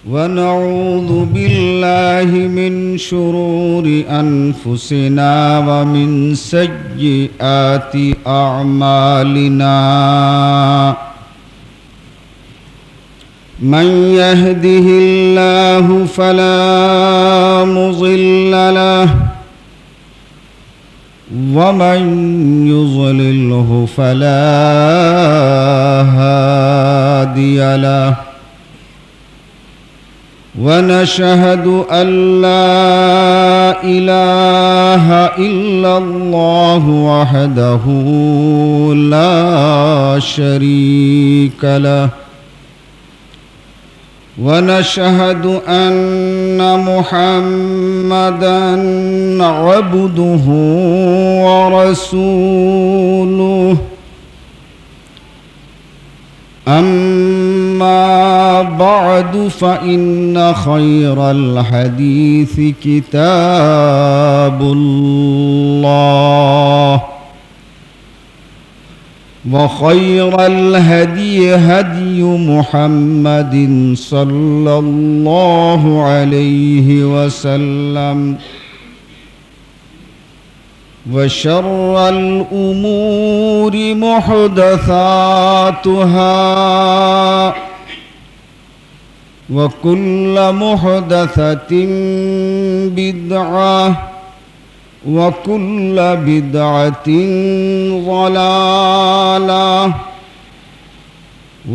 ونعوذ بالله من شرور أنفسنا ومن سيئات أعمالنا من يهده الله فلا مضل له ومن يضلله فلا هادي له ونشهد أن لا إله إلا الله وحده لا شريك له ونشهد أن محمدًا عبده ورسوله أما بعد فإن خير الحديث كتاب الله وخير الهدي هدي محمد صلى الله عليه وسلم وشر الأمور محدثاتها وكل محدثة بدعة وكل بدعة ضلالة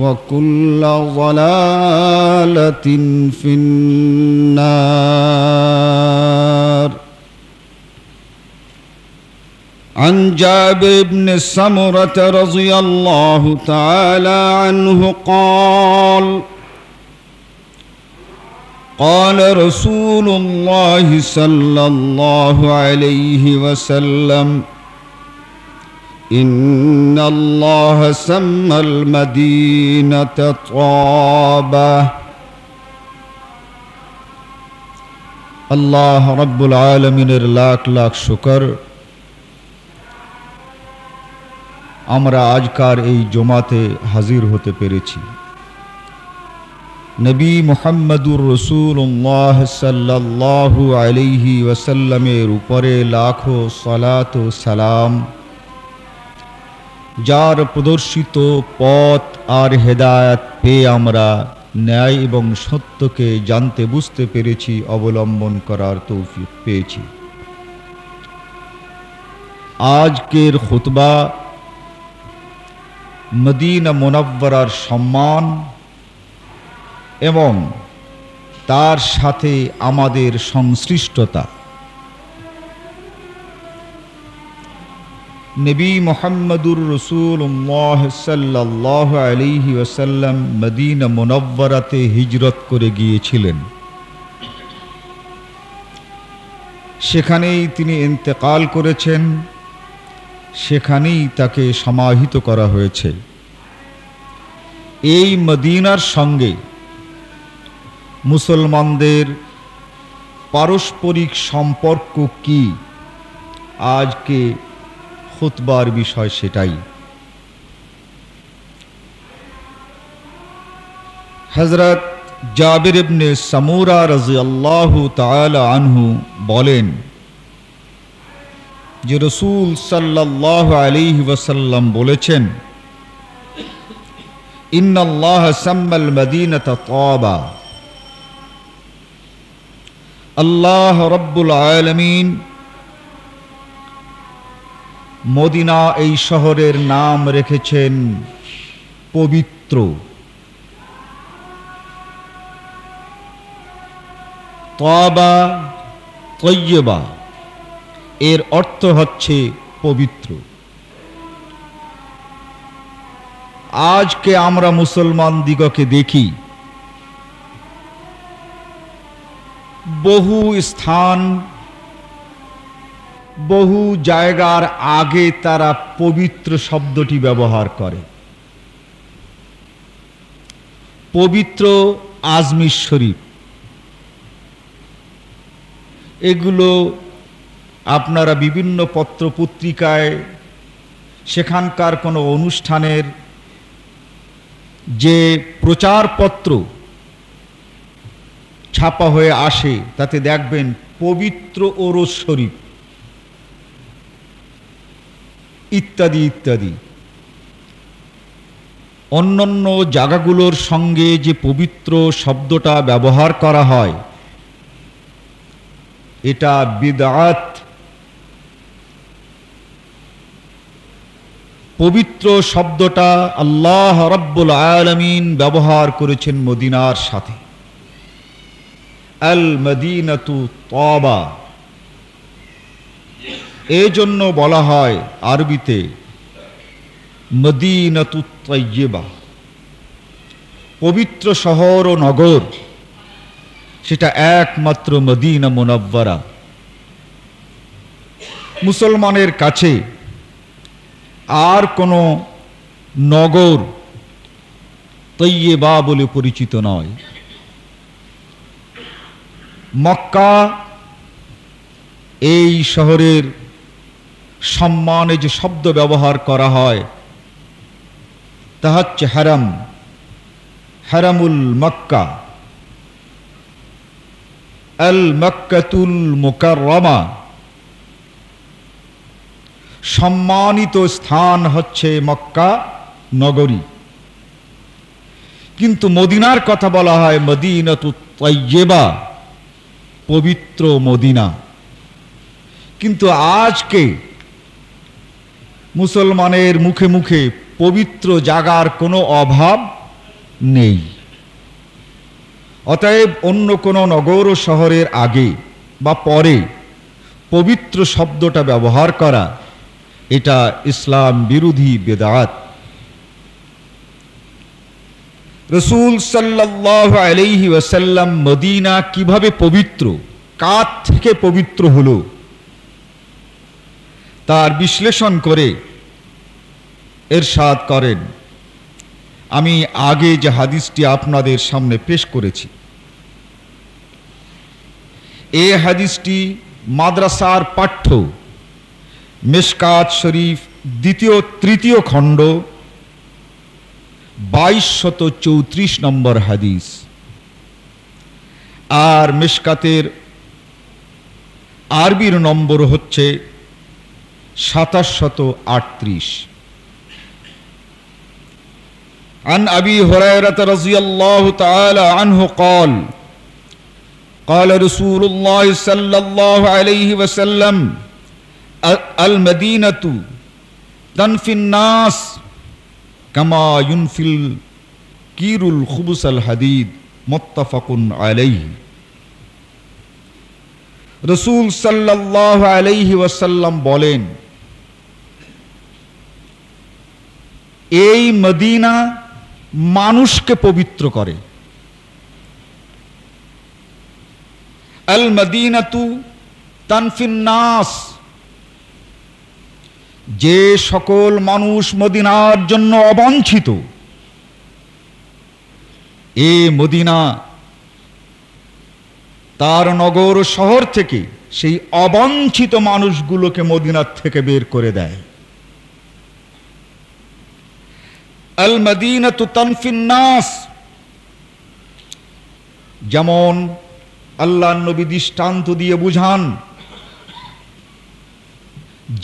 وكل ضلالة في النار. عن جابر بن سمرة رضي الله تعالى عنه قال قال رسول الله صلى الله عليه وسلم إن الله سمى المدينة طابة. الله رب العالمين লাখ লাখ শুকর, আমরা আজকার এই জুমাতে হাজির হতে পেরেছি। নবী মুহাম্মদুর রাসূলুল্লাহ সাল্লাল্লাহু আলাইহি ওয়াসাল্লামের উপরে লাখো সালাত ও সালাম, যার প্রদর্শিত পথ আর হেদায়েত পেয়ে আমরা ন্যায় এবং সত্যকে জানতে বুঝতে পেরেছি, অবলম্বন করার তৌফিক পেয়েছি। আজকের খুতবা মদিনা মুনাওয়ারার সম্মান এবং তার সাথে আমাদের সংশ্লিষ্টতা। নবী মুহাম্মদুর রাসূলুল্লাহ সাল্লাল্লাহু আলাইহি ওয়াসাল্লাম মদিনা মুনাওয়ারাতে হিজরত করে গিয়েছিলেন। সেখানেই তিনি ইন্তেকাল করেছেন, সেখানেই তাকে সমাহিত করা হয়েছে। এই মদিনার সঙ্গে মুসলমানদের পারস্পরিক সম্পর্ক কি, আজকে খুতবার বিষয় সেটাই। হযরত জাবির ইবনে সামুরা রাদিয়াল্লাহু তাআলা আনহু বলেন যে রাসূল সাল্লাল্লাহু আলাইহি ওয়াসাল্লাম বলেছেন, ইন্নাল্লাহ সাম্মাল মদিনাতা তাবা। আল্লাহ রাব্বুল আলামিন মদিনা এই শহরের নাম রেখেছেন পবিত্র। তাবা তয়্যিবা এর অর্থ হচ্ছে পবিত্র। আজকে আমরা মুসলমান দিগকে দেখি বহু স্থান বহু জায়গার আগে তারা পবিত্র শব্দটি ব্যবহার করে। পবিত্র আজমির শরীফ, এগুলো আপনারা বিভিন্ন পত্রপত্রিকায় সেখানকার কোনো অনুষ্ঠানের যে প্রচারপত্র ছাপা হয়ে আসে তাতে দেখবেন পবিত্র ওরস শরীফ ইত্যাদি ইত্যাদি। অন্যান্য জায়গাগুলোর সঙ্গে যে পবিত্র শব্দটা ব্যবহার করা হয় এটা বিদআত। পবিত্র শব্দটা আল্লাহ রাব্বুল আলামিন ব্যবহার করেছেন মদিনার সাথে। আল মদিনাতু তাবা, এজন্য বলা হয় আরবিতে মদিনাতু তাইয়্যিবা, পবিত্র শহর ও নগর সেটা একমাত্র মদিনা মুনাওয়ারা। মুসলমানের কাছে আর কোনো নগর তৈয়বা বলে পরিচিত নয়। মক্কা এই শহরের সম্মানে যে শব্দ ব্যবহার করা হয় তা হচ্ছে হারাম, হারামুল মক্কা, আল মক্কাতুল মুকাররমা, সম্মানিত স্থান হচ্ছে মক্কা নগরী। কিন্তু মদিনার কথা বলা হয় মদিনাতুত তাইয়্যিবা, পবিত্র মদিনা। কিন্তু আজকে মুসলমানের মুখে মুখে পবিত্র জাগার কোনো অভাব নেই। অতএব অন্য কোনো নগর ও শহরের আগে বা পরে পবিত্র শব্দটা ব্যবহার করা এটা ইসলাম বিরোধী বিদআত। রাসূল সাল্লাল্লাহু আলাইহি ওয়াসাল্লাম মদিনা কিভাবে পবিত্র, কার থেকে পবিত্র হলো তার বিশ্লেষণ করে ইরশাদ করেন। আমি আগে যে হাদিসটি আপনাদের সামনে পেশ করেছি এই হাদিসটি মাদ্রাসার পাঠ্য মিশকাত শরীফ দ্বিতীয় তৃতীয় খণ্ড 2234 নম্বর হাদিস, আর মিশকাতের আরবির নম্বর হচ্ছে 2738। عن أبي هريرة رضي الله تعالى عنه قال قال رسول الله صلى الله عليه وسلم المدينة تنفي الناس كما ينفي الكير الخبز الحديد متفق عليه। রাসূল সাল্লাল্লাহু আলাইহি ওয়াসাল্লাম বলেন, এই মদিনা মানুষকে পবিত্র করে। আল মদিনাতু তানফিন নাস, যে সকল মানুষ মদিনার জন্য অবাঞ্ছিত এ মদিনা তার নগর শহর থেকে সেই অবাঞ্ছিত মানুষগুলোকে মদিনার থেকে বের করে দেয়। আল মদিনাতু তানফিন নাস, যেমন আল্লাহর নবী দৃষ্টান্ত দিয়ে বুঝান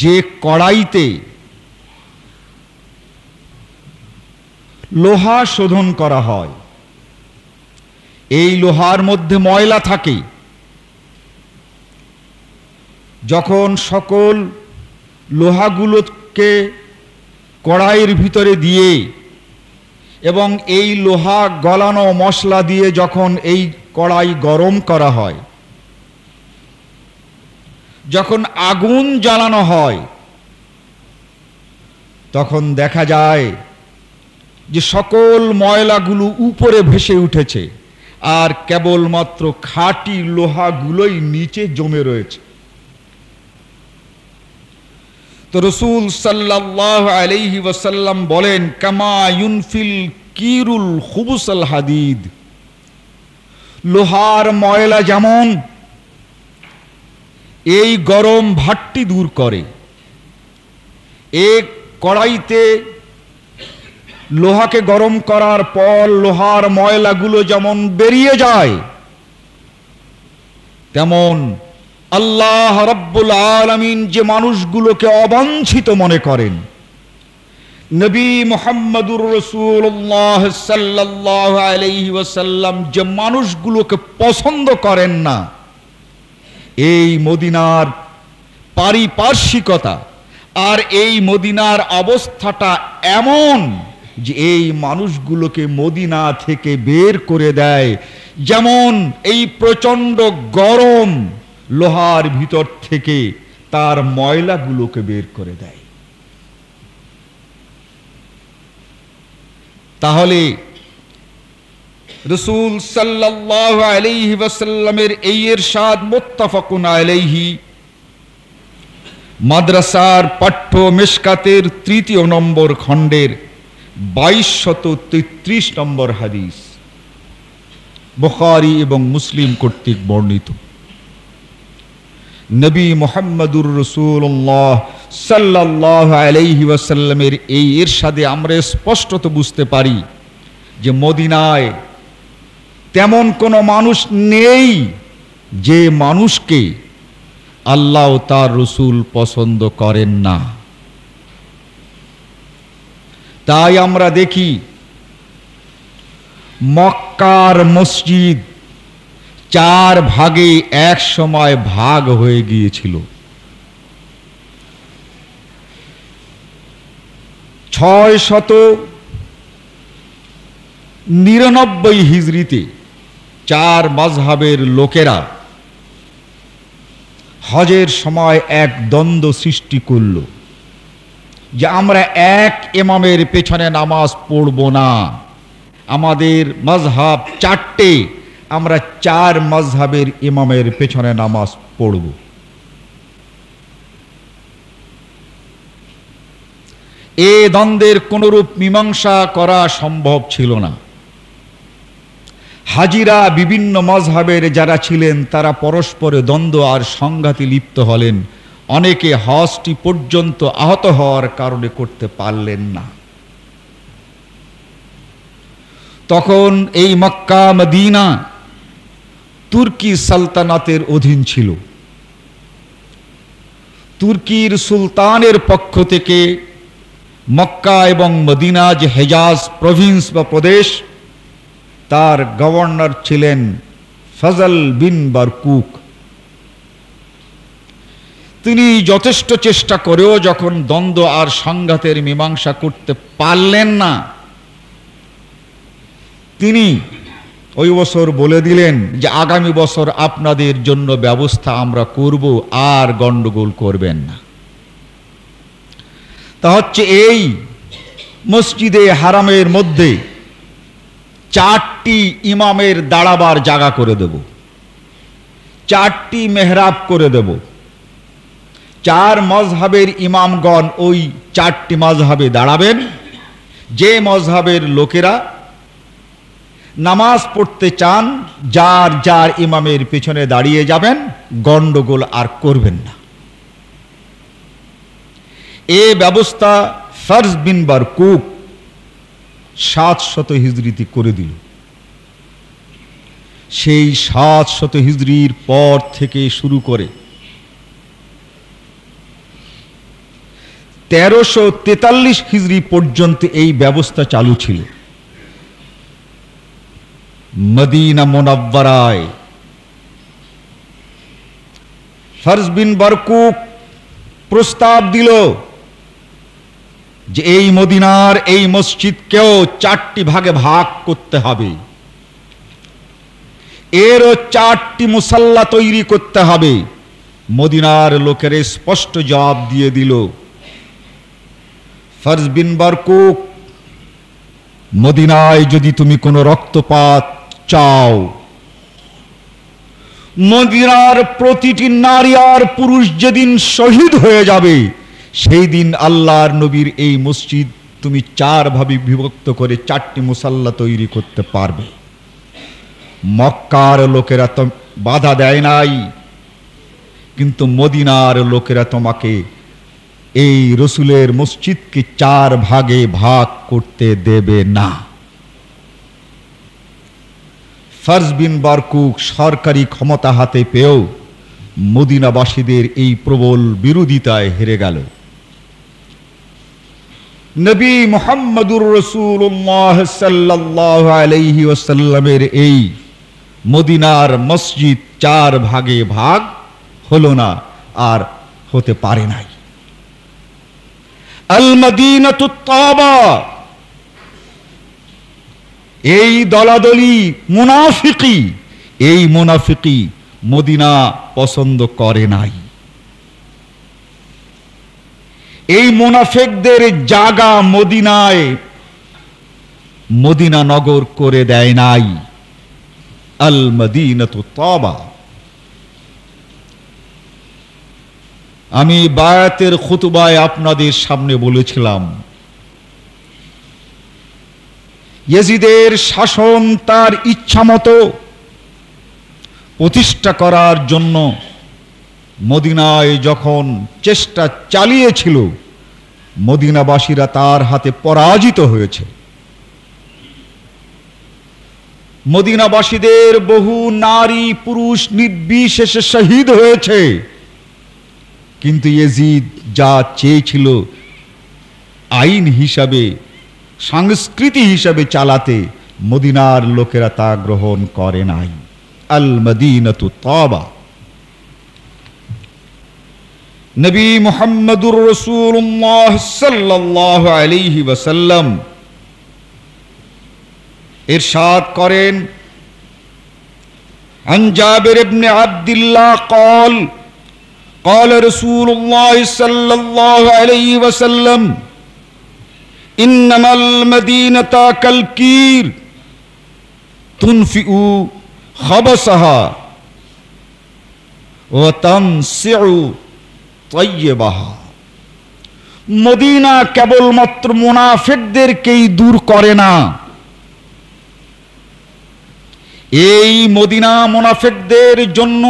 যে কড়াইতে লোহা শোধন করা হয়, এই লোহার মধ্যে ময়লা থাকে। যখন সকল লোহাগুলোকে কড়াইয়ের ভিতরে দিয়ে এবং এই লোহা গলানো মশলা দিয়ে যখন এই কড়াই গরম করা হয়, যখন আগুন জ্বালানো হয়, তখন দেখা যায় যে সকল ময়লাগুলো উপরে ভেসে উঠেছে আর কেবলমাত্র খাঁটি লোহাগুলোই নিচে জমে রয়েছে। তো রাসূল সাল্লাল্লাহু আলাইহি ওয়াসাল্লাম বলেন, কামা ইউনফিল কিরুল খুবুসাল হাদিদ, লোহার ময়লা যেমন এই গরম ভাটটি দূর করে, এক কড়াইতে লোহাকে গরম করার পর লোহার ময়লাগুলো যেমন বেরিয়ে যায়, তেমন আল্লাহ রাব্বুল আলামিন যে মানুষগুলোকে অবাঞ্ছিত মনে করেন, নবী মুহাম্মদুর রাসূলুল্লাহ সাল্লাল্লাহু আলাইহি ওয়াসাল্লাম যে মানুষগুলোকে পছন্দ করেন না, এই মদিনার পারিপার্শ্বিকতা আর এই মদিনার অবস্থাটা এমন যে এই মানুষগুলোকে মদিনা থেকে বের করে দেয়, যেমন এই প্রচণ্ড গরম লোহার ভিতর থেকে তার ময়লাগুলোকে বের করে দেয়। তাহলে রাসূল সাল্লাল্লাহু আলাইহি ওয়াসাল্লামের এই ইরশাদ মুত্তাফাকুন আলাইহি, মাদ্রাসার পাঠ্য মিশকাতের ৩য় নম্বর খণ্ডের ২২৩৩ নম্বর হাদিস, বুখারী এবং মুসলিম কর্তৃক বর্ণিত। নবী মুহাম্মদুর রাসূলুল্লাহ সাল্লাল্লাহু আলাইহি ওয়াসাল্লামের এই ইরশাদে আমরা স্পষ্টত বুঝতে পারি যে মদিনায় তেমন কোনো মানুষ নেই যে মানুষকে আল্লাহ তার রাসূল পছন্দ করেন না। তাই আমরা দেখি মক্কার মসজিদ 4 ভাগে এক সময় ভাগ হয়ে গিয়েছিল। 699 হিজরিতে 4 মাযহাবের লোকেরা হজের সময় এক দ্বন্দ্ব সৃষ্টি করল যে আমরা এক ইমামের পেছনে নামাজ পড়ব না, আমাদের মাযহাব 4টে, আমরা 4 মাযহাবের ইমামের পেছনে নামাজ পড়ব। এ দ্বন্দ্বের কোনরূপ মীমাংসা করা সম্ভব ছিল না। হাজিরা বিভিন্ন মাযহাবের যারা ছিলেন তারা পরস্পরে দ্বন্দ্ব আর সংঘাতে লিপ্ত হলেন, অনেকে হজটি পর্যন্ত আহত হওয়ার কারণে করতে পারলেন না। তখন এই মক্কা মদিনা তুর্কি সালতানাতের অধীন ছিল। তুর্কির সুলতানের পক্ষ থেকে মক্কা এবং মদিনা যে হেজাজ প্রভিন্স বা প্রদেশ, তার গভর্নর ছিলেন ফজল বিন বারকুক। তিনি যথেষ্ট চেষ্টা করেও যখন দ্বন্দ্ব আর সংঘাতের মীমাংসা করতে পারলেন না, তিনি ওই বছর বলে দিলেন যে আগামী বছর আপনাদের জন্য ব্যবস্থা আমরা করব, আর গন্ডগোল করবেন না। তা হচ্ছে এই মসজিদে হারামের মধ্যে 4টি ইমামের দাঁড়াবার জায়গা করে দেব, 4টি মেহরাব করে দেব। 4 মযহাবের ইমামগণ ওই 4টি মযহাবে দাঁড়াবেন। যে মযহাবের লোকেরা নামাজ পড়তে চান যার যার ইমামের পেছনে দাঁড়িয়ে যাবেন, গন্ডগোল আর করবেন না। এ ব্যবস্থা ফজল বিন বারকুক 700 হিজরিতে করে দিল। সেই 700 হিজরির পর থেকে শুরু করে 1343 হিজরি পর্যন্ত এই ব্যবস্থা চালু ছিল। মদিনা মুনাওয়ারায় ফজল বিন বারকুক প্রস্তাব দিল যে এই মদিনার এই মসজিদকেও 4টি ভাগে ভাগ করতে হবে, এরও 4টি মুসাল্লা তৈরি করতে হবে। মদিনার লোকের স্পষ্ট জবাব দিয়ে দিল, ফজল বিন বারকুক, মদিনায় যদি তুমি কোনো রক্তপাত চাও, মদিনার প্রতিটি নারী আর পুরুষ যেদিন শহীদ হয়ে যাবে, সেই দিন আল্লাহর নবীর এই মসজিদ তুমি 4 ভাবে বিভক্ত করে 4টি মুসাল্লা তৈরি করতে পারবে। মক্কার লোকেরা তো বাধা দেয় নাই, কিন্তু মদিনার লোকেরা তোমাকে এই রসুলের মসজিদকে 4 ভাগে ভাগ করতে দেবে না। ফার্জ বিন বারকুক সরকারি ক্ষমতা হাতে পেয়েও মদিনাবাসীদের এই প্রবল বিরোধিতায় হেরে গেল। নবী মুহাম্মদুর রাসূলুল্লাহ সাল্লাল্লাহু আলাইহি ওয়াসাল্লামের এই মদিনার মসজিদ 4 ভাগে ভাগ হলো না, আর হতে পারে নাই। আল মদিনাতুত তাবা, এই দলাদলি মুনাফিকি, এই মুনাফিকি মদিনা পছন্দ করে নাই। এই মুনাফিকদের জায়গা মদিনায়, মদিনা নগর করে দেয় নাই। আল মদিনাতুত তাবা। আমি বায়াতের খুতবায় আপনাদের সামনে বলেছিলাম, ইয়াজিদের শাসন তার ইচ্ছামতো প্রতিষ্ঠা করার জন্য মদিনায় যখন চেষ্টা চালিয়েছিল, মদিনাবাসীরা তার হাতে পরাজিত হয়েছে। মদিনাবাসীদের বহু নারী পুরুষ নির্বিশেষে শহীদ হয়েছে, কিন্তু ইয়াজিদ যা চেয়েছিল আইন হিসাবে, সংস্কৃতি হিসাবে চালাতে, মদিনার লোকেরা তা গ্রহণ করে নাই। আল মদিনাতুত তাবা। নবী মুহাম্মদুর রাসূলুল্লাহ সাল্লাল্লাহু আলাইহি ওয়াসাল্লাম ইরশাদ করেন, আন জাবির ইবনে আব্দুল্লাহ قال قال رسول الله صلى الله عليه وسلم إنما المدينة كالكير تنفئ خبثها وتنسع طيبها। মদিনা কেবলমাত্র মুনাফিকদেরকেই দূর করে না, এই মদিনা মুনাফিকদের জন্য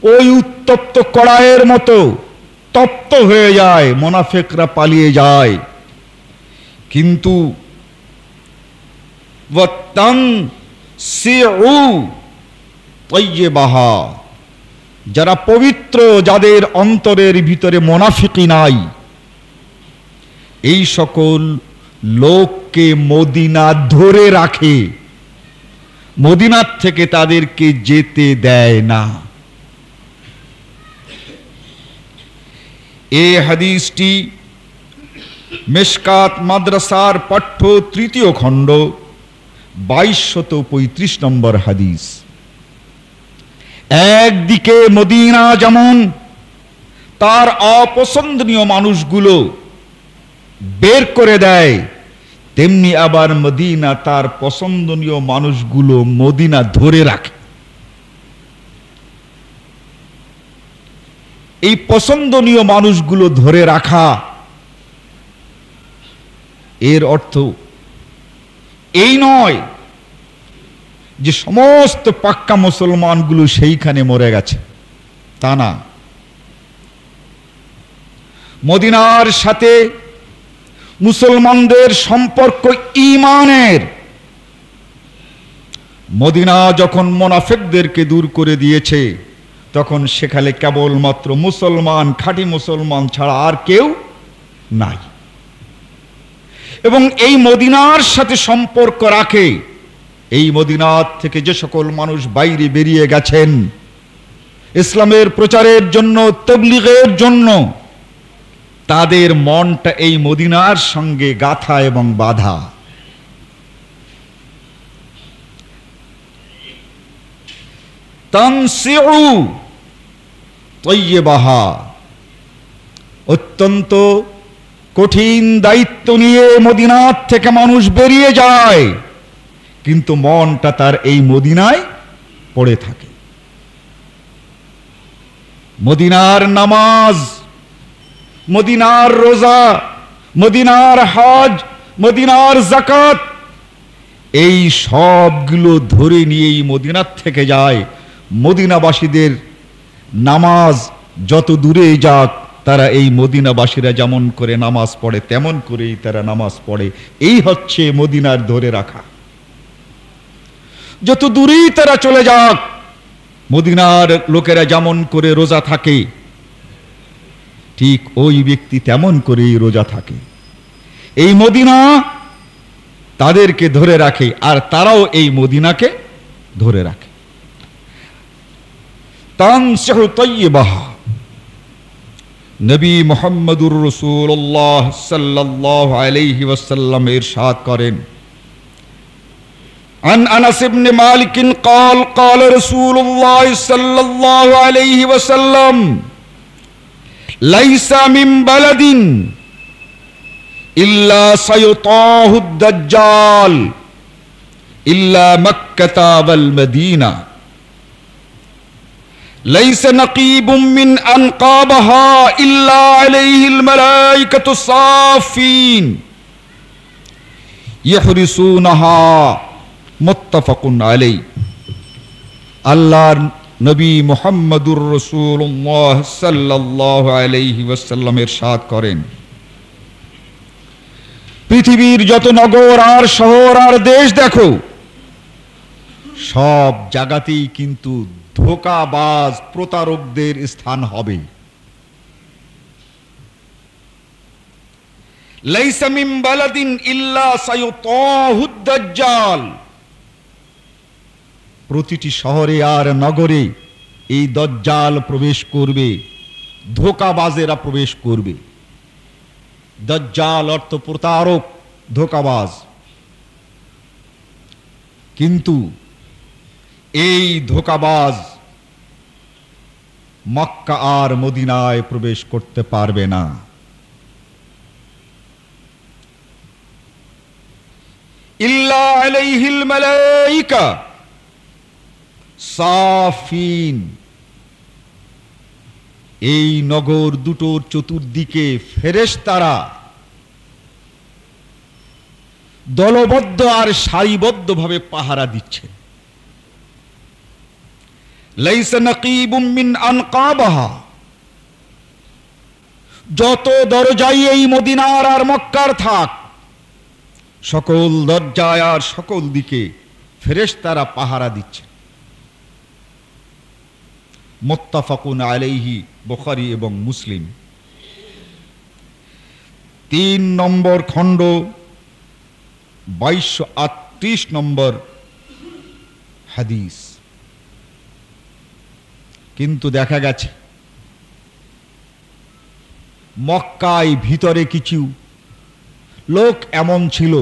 ওই উত্তপ্ত কড়াইয়ের মতো তপ্ত হয়ে যায়, মুনাফিকরা পালিয়ে যায়। কিন্তু যারা পবিত্র, যাদের অন্তরের ভিতরে মুনাফিকি নাই, এই সকল লোককে মদিনা ধরে রাখে, মদিনার থেকে তাদেরকে যেতে দেয় না। এই হাদিসটি মিশকাত মাদ্রাসার পাঠ্য 3য় খণ্ড 2235 নম্বর হাদিস। একদিকে মদিনা যেমন তার অপছন্দনীয় মানুষগুলো বের করে দেয়, তেমনি আবার মদিনা তার পছন্দনীয় মানুষগুলো মদিনা ধরে রাখে। এই পছন্দনীয় মানুষগুলো ধরে রাখা, এর অর্থ এই নয় যে সমস্ত পাক্কা মুসলমানগুলো সেইখানে মরে গেছে, তা না। মদিনার সাথে মুসলমানদের সম্পর্ক ঈমানের। মদিনা যখন মুনাফিকদেরকে দূর করে দিয়েছে, তখন সেখানে কেবলমাত্র মুসলমান, খাঁটি মুসলমান ছাড়া আর কেউ নাই। এবং এই মদিনার সাথে সম্পর্ক রাখে, এই মদিনার থেকে যে সকল মানুষ বাইরে বেরিয়ে গেছেন ইসলামের প্রচারের জন্য, তাবলীগের জন্য, তাদের মনটা এই মদিনার সঙ্গে গাথা এবং বাঁধা। তানসিউ তাইয়্যিবাহা, অত্যন্ত কঠিন দায়িত্ব নিয়ে মদিনার থেকে মানুষ বেরিয়ে যায়, কিন্তু মনটা তার এই মদিনায় পড়ে থাকে। মদিনার নামাজ, মদিনার রোজা, মদিনার হজ, মদিনার যাকাত, এই সবগুলো ধরে নিয়েই মদিনার থেকে যায়। মদিনাবাসীদের নামাজ যত দূরে যাক, তারা এই মদিনাবাসীরা যেমন করে নামাজ পড়ে তেমন করেই তারা নামাজ পড়ে। এই হচ্ছে মদিনার ধরে রাখা। যত দূরেই তারা চলে যাক, মদিনার লোকেরা যেমন করে রোজা থাকে ঠিক ওই ব্যক্তি তেমন করেই রোজা থাকে। এই মদিনা তাদেরকে ধরে রাখে আর তারাও এই মদিনাকে ধরে রাখে। তানসিহু তাইয়্যিবাহা, নবী মুহাম্মদুর রাসূলুল্লাহ সাল্লাল্লাহু আলাইহি ওয়াসাল্লাম ইরশাদ করেন, عن أنس بن مالك قال قال رسول الله صلى الله عليه وسلم ليس من بلد إلا سيطاه الدجال إلا مكة والمدينة ليس نقيب من أنقابها إلا عليه الملائكة الصافين يحرسونها মুত্তাফাকুন আলাইহি। আল্লাহর নবী মুহাম্মদুর রাসূলুল্লাহ সাল্লাল্লাহু আলাইহি ওয়াসাল্লাম ইরশাদ করেন, পৃথিবীর যত নগর আর শহর আর দেশ দেখো, সব জায়গাতেই কিন্তু ধোঁকাবাজ প্রতারকদের স্থান হবে। লাইসা মিন বালাদিন ইল্লা সায়ুতাহুদ দাজ্জাল, প্রতিটি শহরে আর নগরে এই দজ্জাল প্রবেশ করবে, ধোঁকাবাজেরা প্রবেশ করবে। দজ্জাল অর্থ প্রতারক, ধোঁকাবাজ। কিন্তু এই ধোঁকাবাজ মক্কা আর মদিনায় প্রবেশ করতে পারবে না। ইল্লা আলাইহিল মালাইকা সাফিন, এই নগর দুটোর চতুর্দিকে ফেরেশতারা দলবদ্ধ আর সারিবদ্ধভাবে পাহারা দিচ্ছে। লাইসা নাকিবুম মিন আনকাবাহা, যত দরজাই এই মদিনার আর মক্কার থাক, সকল দরজায় আর সকল দিকে ফেরেশতারা পাহারা দিচ্ছে। মুত্তাফাকুন আলাইহি, বুখারী এবং মুসলিম। 3 নম্বর খণ্ড 2238 নম্বর হাদিস। কিন্তু দেখা গেছে মক্কায় ভিতরে কিছু লোক এমন ছিল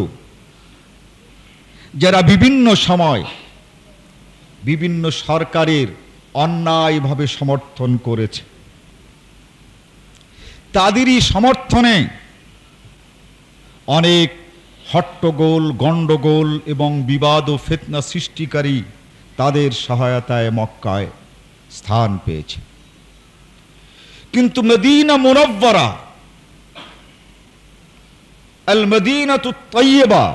যারা বিভিন্ন সময় বিভিন্ন সরকারের অন্যায়ভাবে সমর্থন করেছে। তাদেরই সমর্থনে অনেক হট্টগোল, গণ্ডগোল এবং বিবাদ ও ফিতনা সৃষ্টিকারী তাদের সহায়তায় মক্কায় স্থান পেয়েছে। কিন্তু মদিনা মুনাওয়ারা, আল মদিনাতুত তাইয়্যিবা,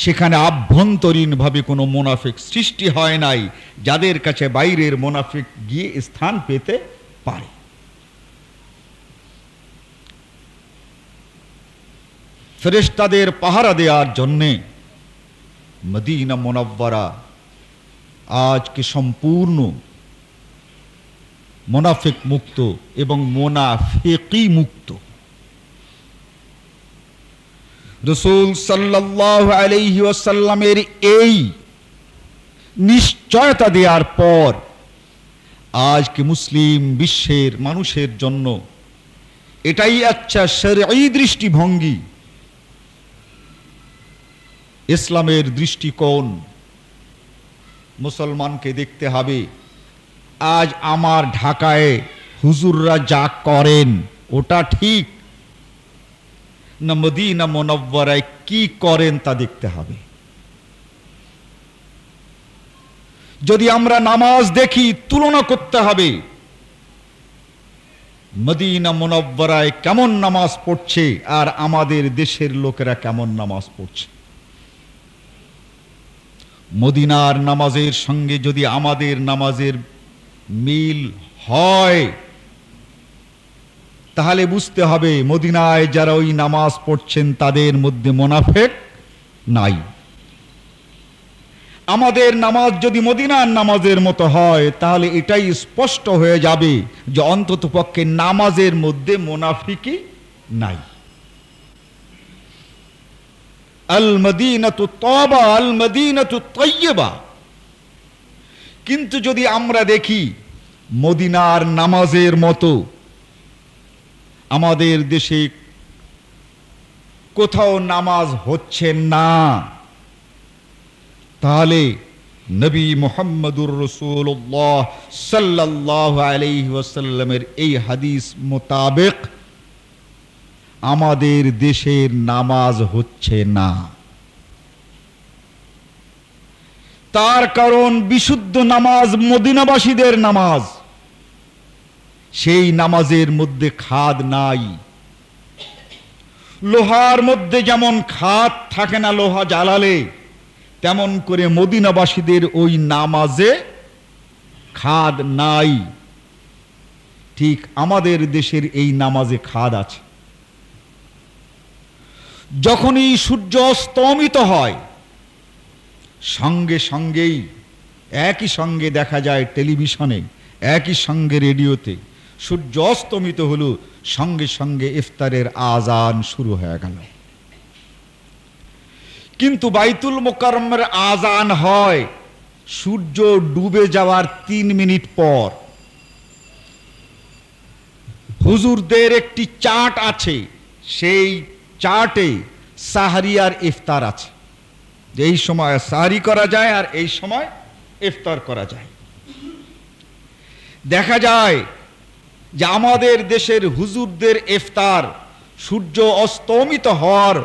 সেখানে আভ্যন্তরীণভাবে কোনো মুনাফিক সৃষ্টি হয় নাই যাদের কাছে বাইরের মুনাফিক গিয়ে স্থান পেতে পারে। ফেরেশতাদের পাহারা দেওয়ার জন্যে মদিনা মুনাওয়ারা আজকে সম্পূর্ণ মুনাফিক মুক্ত এবং মুনাফিকি মুক্ত। রাসূল সাল্লাল্লাহু আলাইহি ওয়াসাল্লামের এই নিশ্চয়তা দেওয়ার পর আজকে মুসলিম বিশ্বের মানুষের জন্য এটাই একটা শরঈ দৃষ্টিভঙ্গি, ইসলামের দৃষ্টিকোণ। মুসলমানকে দেখতে হবে আজ আমার ঢাকায় হুজুররা যা করেন ওটা ঠিক না মদিনা মুনাওয়ারায় কি করেন তা দেখতে হবে। যদি আমরা নামাজ দেখি, তুলনা করতে হবে মদিনা মুনাওয়ারায় কেমন নামাজ পড়ছে আর আমাদের দেশের লোকেরা কেমন নামাজ পড়ছে। মদিনার নামাজের সঙ্গে যদি আমাদের নামাজের মিল হয় তাহলে বুঝতে হবে মদিনায় যারা ওই নামাজ পড়ছেন তাদের মধ্যে মুনাফিক নাই। আমাদের নামাজ যদি মদিনার নামাজের মতো হয় তাহলে এটাই স্পষ্ট হয়ে যাবে যে অন্ততপক্ষে নামাজের মধ্যে মুনাফিকি নাই। আল মদিনাতু তাবা আল মদিনাতু তাইয়্যিবা। কিন্তু যদি আমরা দেখি মদিনার নামাজের মতো আমাদের দেশে কোথাও নামাজ হচ্ছে না, তাহলে নবী মুহাম্মদুর রাসূলুল্লাহ সাল্লাল্লাহু আলাইহি ওয়াসাল্লামের এই হাদিস মোতাবেক আমাদের দেশের নামাজ হচ্ছে না। তার কারণ বিশুদ্ধ নামাজ মদিনাবাসীদের নামাজ, সেই নামাজের মধ্যে খাদ নাই। লোহার মধ্যে যেমন খাদ থাকে না লোহা জ্বালালে, তেমন করে মদিনাবাসীদের ওই নামাজে খাদ নাই। ঠিক আমাদের দেশের এই নামাজে খাদ আছে। যখনই সূর্য অস্তমিত হয় সঙ্গে সঙ্গেই একই সঙ্গে দেখা যায় টেলিভিশনে, একই সঙ্গে রেডিওতে, সূর্য অস্তমিত হলো সঙ্গে সঙ্গে ইফতারের আজান শুরু হয়ে গেল। কিন্তু বাইতুল মুকাররমের আজান হয় সূর্য ডুবে যাওয়ার 3 মিনিট পর। হুজুরদের একটি চার্ট আছে, সেই চার্টে সাহরি আর ইফতার আছে, এই সময় সাহরি করা যায় আর এই সময় ইফতার করা যায়। দেখা যায় যে আমাদের দেশের হুজুরদের ইফতার সূর্য অস্তমিত হওয়ার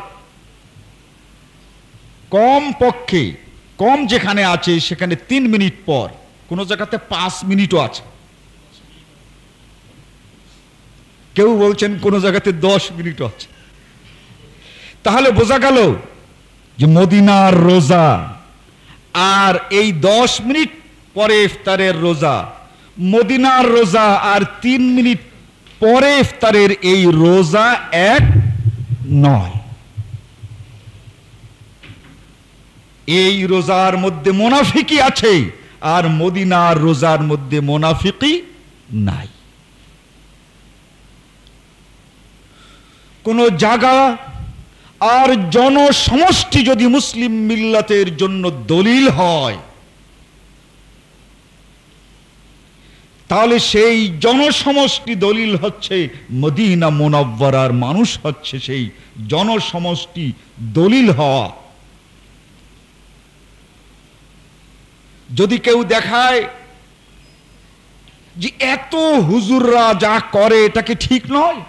কম পক্ষে, কম যেখানে আছে সেখানে 3 মিনিট পর, কোন জায়গাতে 5 মিনিটও আছে, কেউ বলছেন কোন জায়গাতে 10 মিনিটও আছে। তাহলে বোঝা গেল যে মদিনার রোজা আর এই 10 মিনিট পরে ইফতারের রোজা, মদিনার রোজা আর 3 মিনিট পরে ইফতারের এই রোজা এক নয়। এই রোজার মধ্যে মুনাফিকি আছে আর মদিনার রোজার মধ্যে মুনাফিকি নাই। কোন জায়গা আর জনসমষ্টি যদি মুসলিম মিল্লাতের জন্য দলিল হয়, তাহলে সেই জনসমষ্টি দলিল হচ্ছে মদিনা মুনাওয়ারার মানুষ, হচ্ছে সেই জনসমষ্টি দলিল হওয়া। যদি কেউ দেখায় যে এত হুজুররা যা করে এটাকে ঠিক নয়,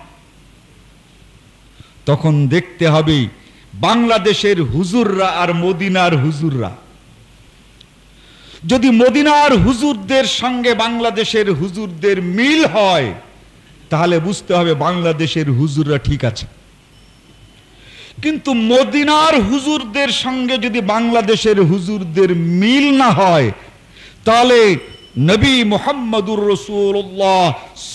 তখন দেখতে হবে বাংলাদেশের হুজুররা আর মদিনার হুজুররা। যদি মদিনার হুজুরদের সঙ্গে বাংলাদেশের হুজুরদের মিল হয় তাহলে বুঝতে হবে বাংলাদেশের হুজুররা ঠিক আছে। কিন্তু মদিনার হুজুরদের সঙ্গে যদি বাংলাদেশের হুজুরদের মিল না হয় তাহলে নবী মুহাম্মদুর রাসূলুল্লাহ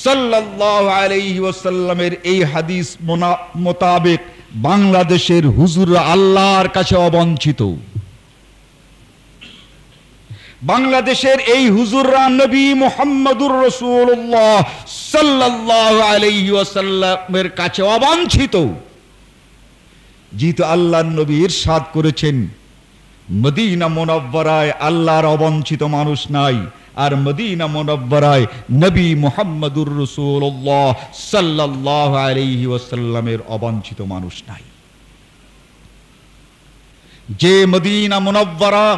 সাল্লাল্লাহু আলাইহি ওয়াসাল্লামের এই হাদিস মোতাবেক বাংলাদেশের হুজুররা আল্লাহর কাছে অবাঞ্ছিত। বাংলাদেশের এই হুজুররা নবী মুহাম্মদুর রাসূলুল্লাহ সাল্লাল্লাহু আলাইহি ওয়াসাল্লামের কাছে অবাঞ্ছিত। যেহেতু আল্লাহর নবী ইরশাদ করেছেন মদিনা মুনাওয়ারায় আল্লাহর অবাঞ্ছিত মানুষ নাই, আর মদিনা মুনাওয়ারায় নবী মুহাম্মদুর রাসূলুল্লাহ সাল্লাল্লাহু আলাইহি ওয়াসাল্লামের অবাঞ্ছিত মানুষ নাই। যে মদিনা মুনাওয়ারা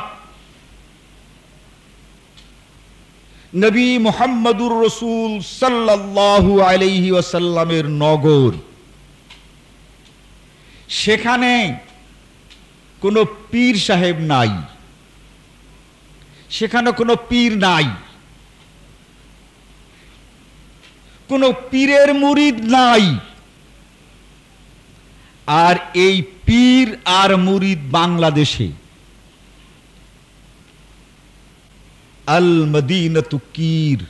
নবী মুহাম্মদুর রাসূল সাল্লাল্লাহু আলাইহি ওয়াসাল্লামের নগর, সেখানে কোনো পীর সাহেব নাই, সেখানে কোনো পীর নাই, কোনো পীরের মুরিদ নাই। আর এই পীর আর মুরিদ বাংলাদেশে। আল মদিনাতু কির,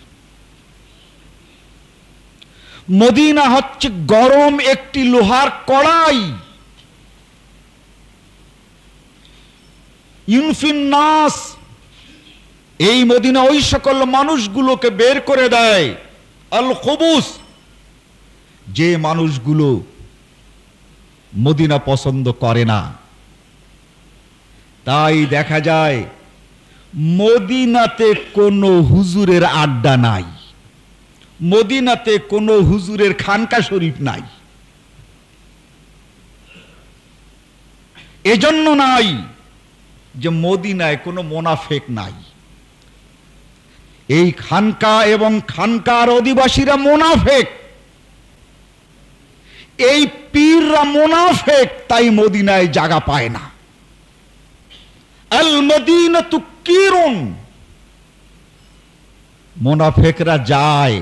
মদিনা হচ্ছে গরম একটি লোহার কড়াই। ইউনফিন নাস এই মদিনা ওই সকল মানুষগুলোকে বের করে দেয়, আল খুবুস, যে মানুষগুলো মদিনা পছন্দ করে না। তাই দেখা যায় মদিনাতে কোনো হুজুরের আড্ডা নাই, মদিনাতে কোনো হুজুরের খানকা শরীফ নাই। এজন্য নাই যে মদিনায় কোনো মোনাফেক নাই। এই খানকা এবং খানকার অধিবাসীরা মোনাফেক, এই পীররা মোনাফেক, তাই মদিনায় জায়গা পায় না। আল মদিনাতু কিরুন, মোনাফেকরা যায়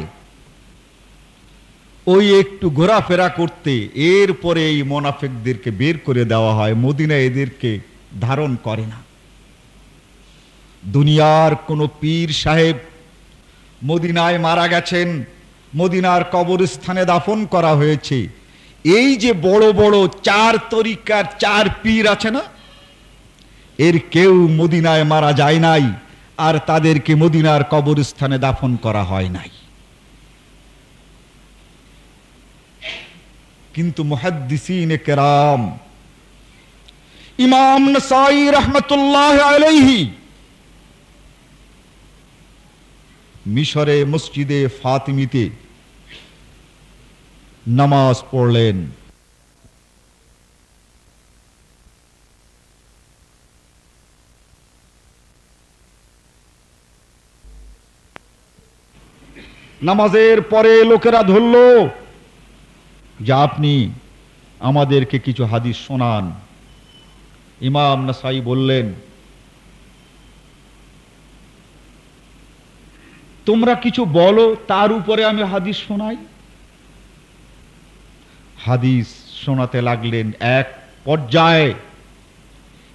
ওই একটু ঘোরাফেরা করতে, এরপরে এই মোনাফেকদেরকে বের করে দেওয়া হয়, মদিনা এদেরকে ধারণ করে না। দুনিয়ার কোন পীর সাহেব মদিনায় মারা গেছেন, মদিনার কবরস্থানে দাফন করা হয়েছে, এই যে বড় বড় 4 তরিকার 4 পীর আছে না, এর কেউ মদিনায় মারা যায় নাই, আর তাদেরকে মদিনার কবরস্থানে দাফন করা হয় নাই। কিন্তু মুহাদ্দিসিনে কেরাম, ইমাম নাসাই রাহমাতুল্লাহ আলাইহি মিশরে মসজিদে ফাতিমিতে নামাজ পড়লেন। নামাজের পরে লোকেরা ধরল যে আপনি আমাদেরকে কিছু হাদিস শোনান। ইমাম নাসাই বললেন, তোমরা কিছু বলো, তার উপরে আমি হাদিস শোনাই। হাদিস শোনাতে লাগলেন। এক পর্যায়ে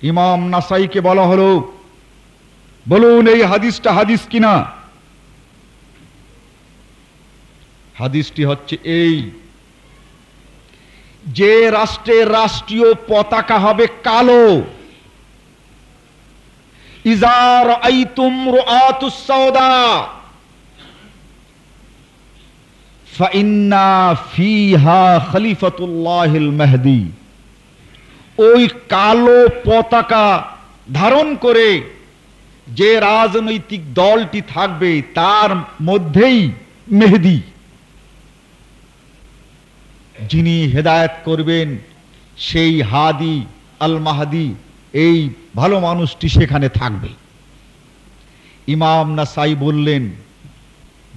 ইমাম নাসাইকে বলা হলো, বলুন এই হাদিসটা হাদিস কিনা। হাদিসটি হচ্ছে এই, যে রাষ্ট্রের রাষ্ট্রীয় পতাকা হবে কালো, ইজা রাআইতুম রুআতুস সাওদা ফাইন্না ফিহা খলিফাতুল্লাহিল মাহদি, ওই কালো পতাকা ধারণ করে যে রাজনৈতিক দলটি থাকবে তার মধ্যেই মেহেদি, যিনি হেদায়েত করবেন সেই হাদি আল মাহদি, এই ভালো মানুষটি সেখানে থাকবে। ইমাম নাসাই বললেন,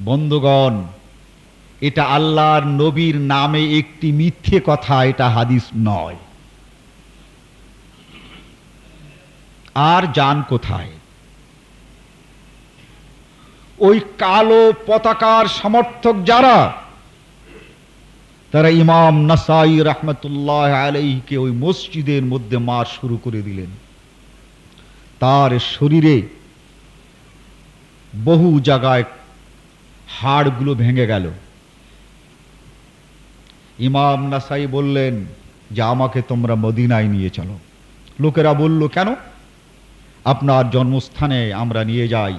বন্ধুগণ, এটা আল্লাহর নবীর নামে একটি মিথ্যে কথা, এটা হাদিস নয়। আর যান কোথায়? ওই কালো পতাকার সমর্থক যারা, তারা ইমাম নাসাই রাহমাতুল্লাহ আলাইহিকে ওই মসজিদের মধ্যে মার শুরু করে দিলেন। তার শরীরে বহু জায়গায় হাড়গুলো ভেঙে গেল। ইমাম নাসাই বললেন যে আমাকে তোমরা মদিনায় নিয়ে চলো। লোকেরা বলল, কেন? আপনার জন্মস্থানে আমরা নিয়ে যাই।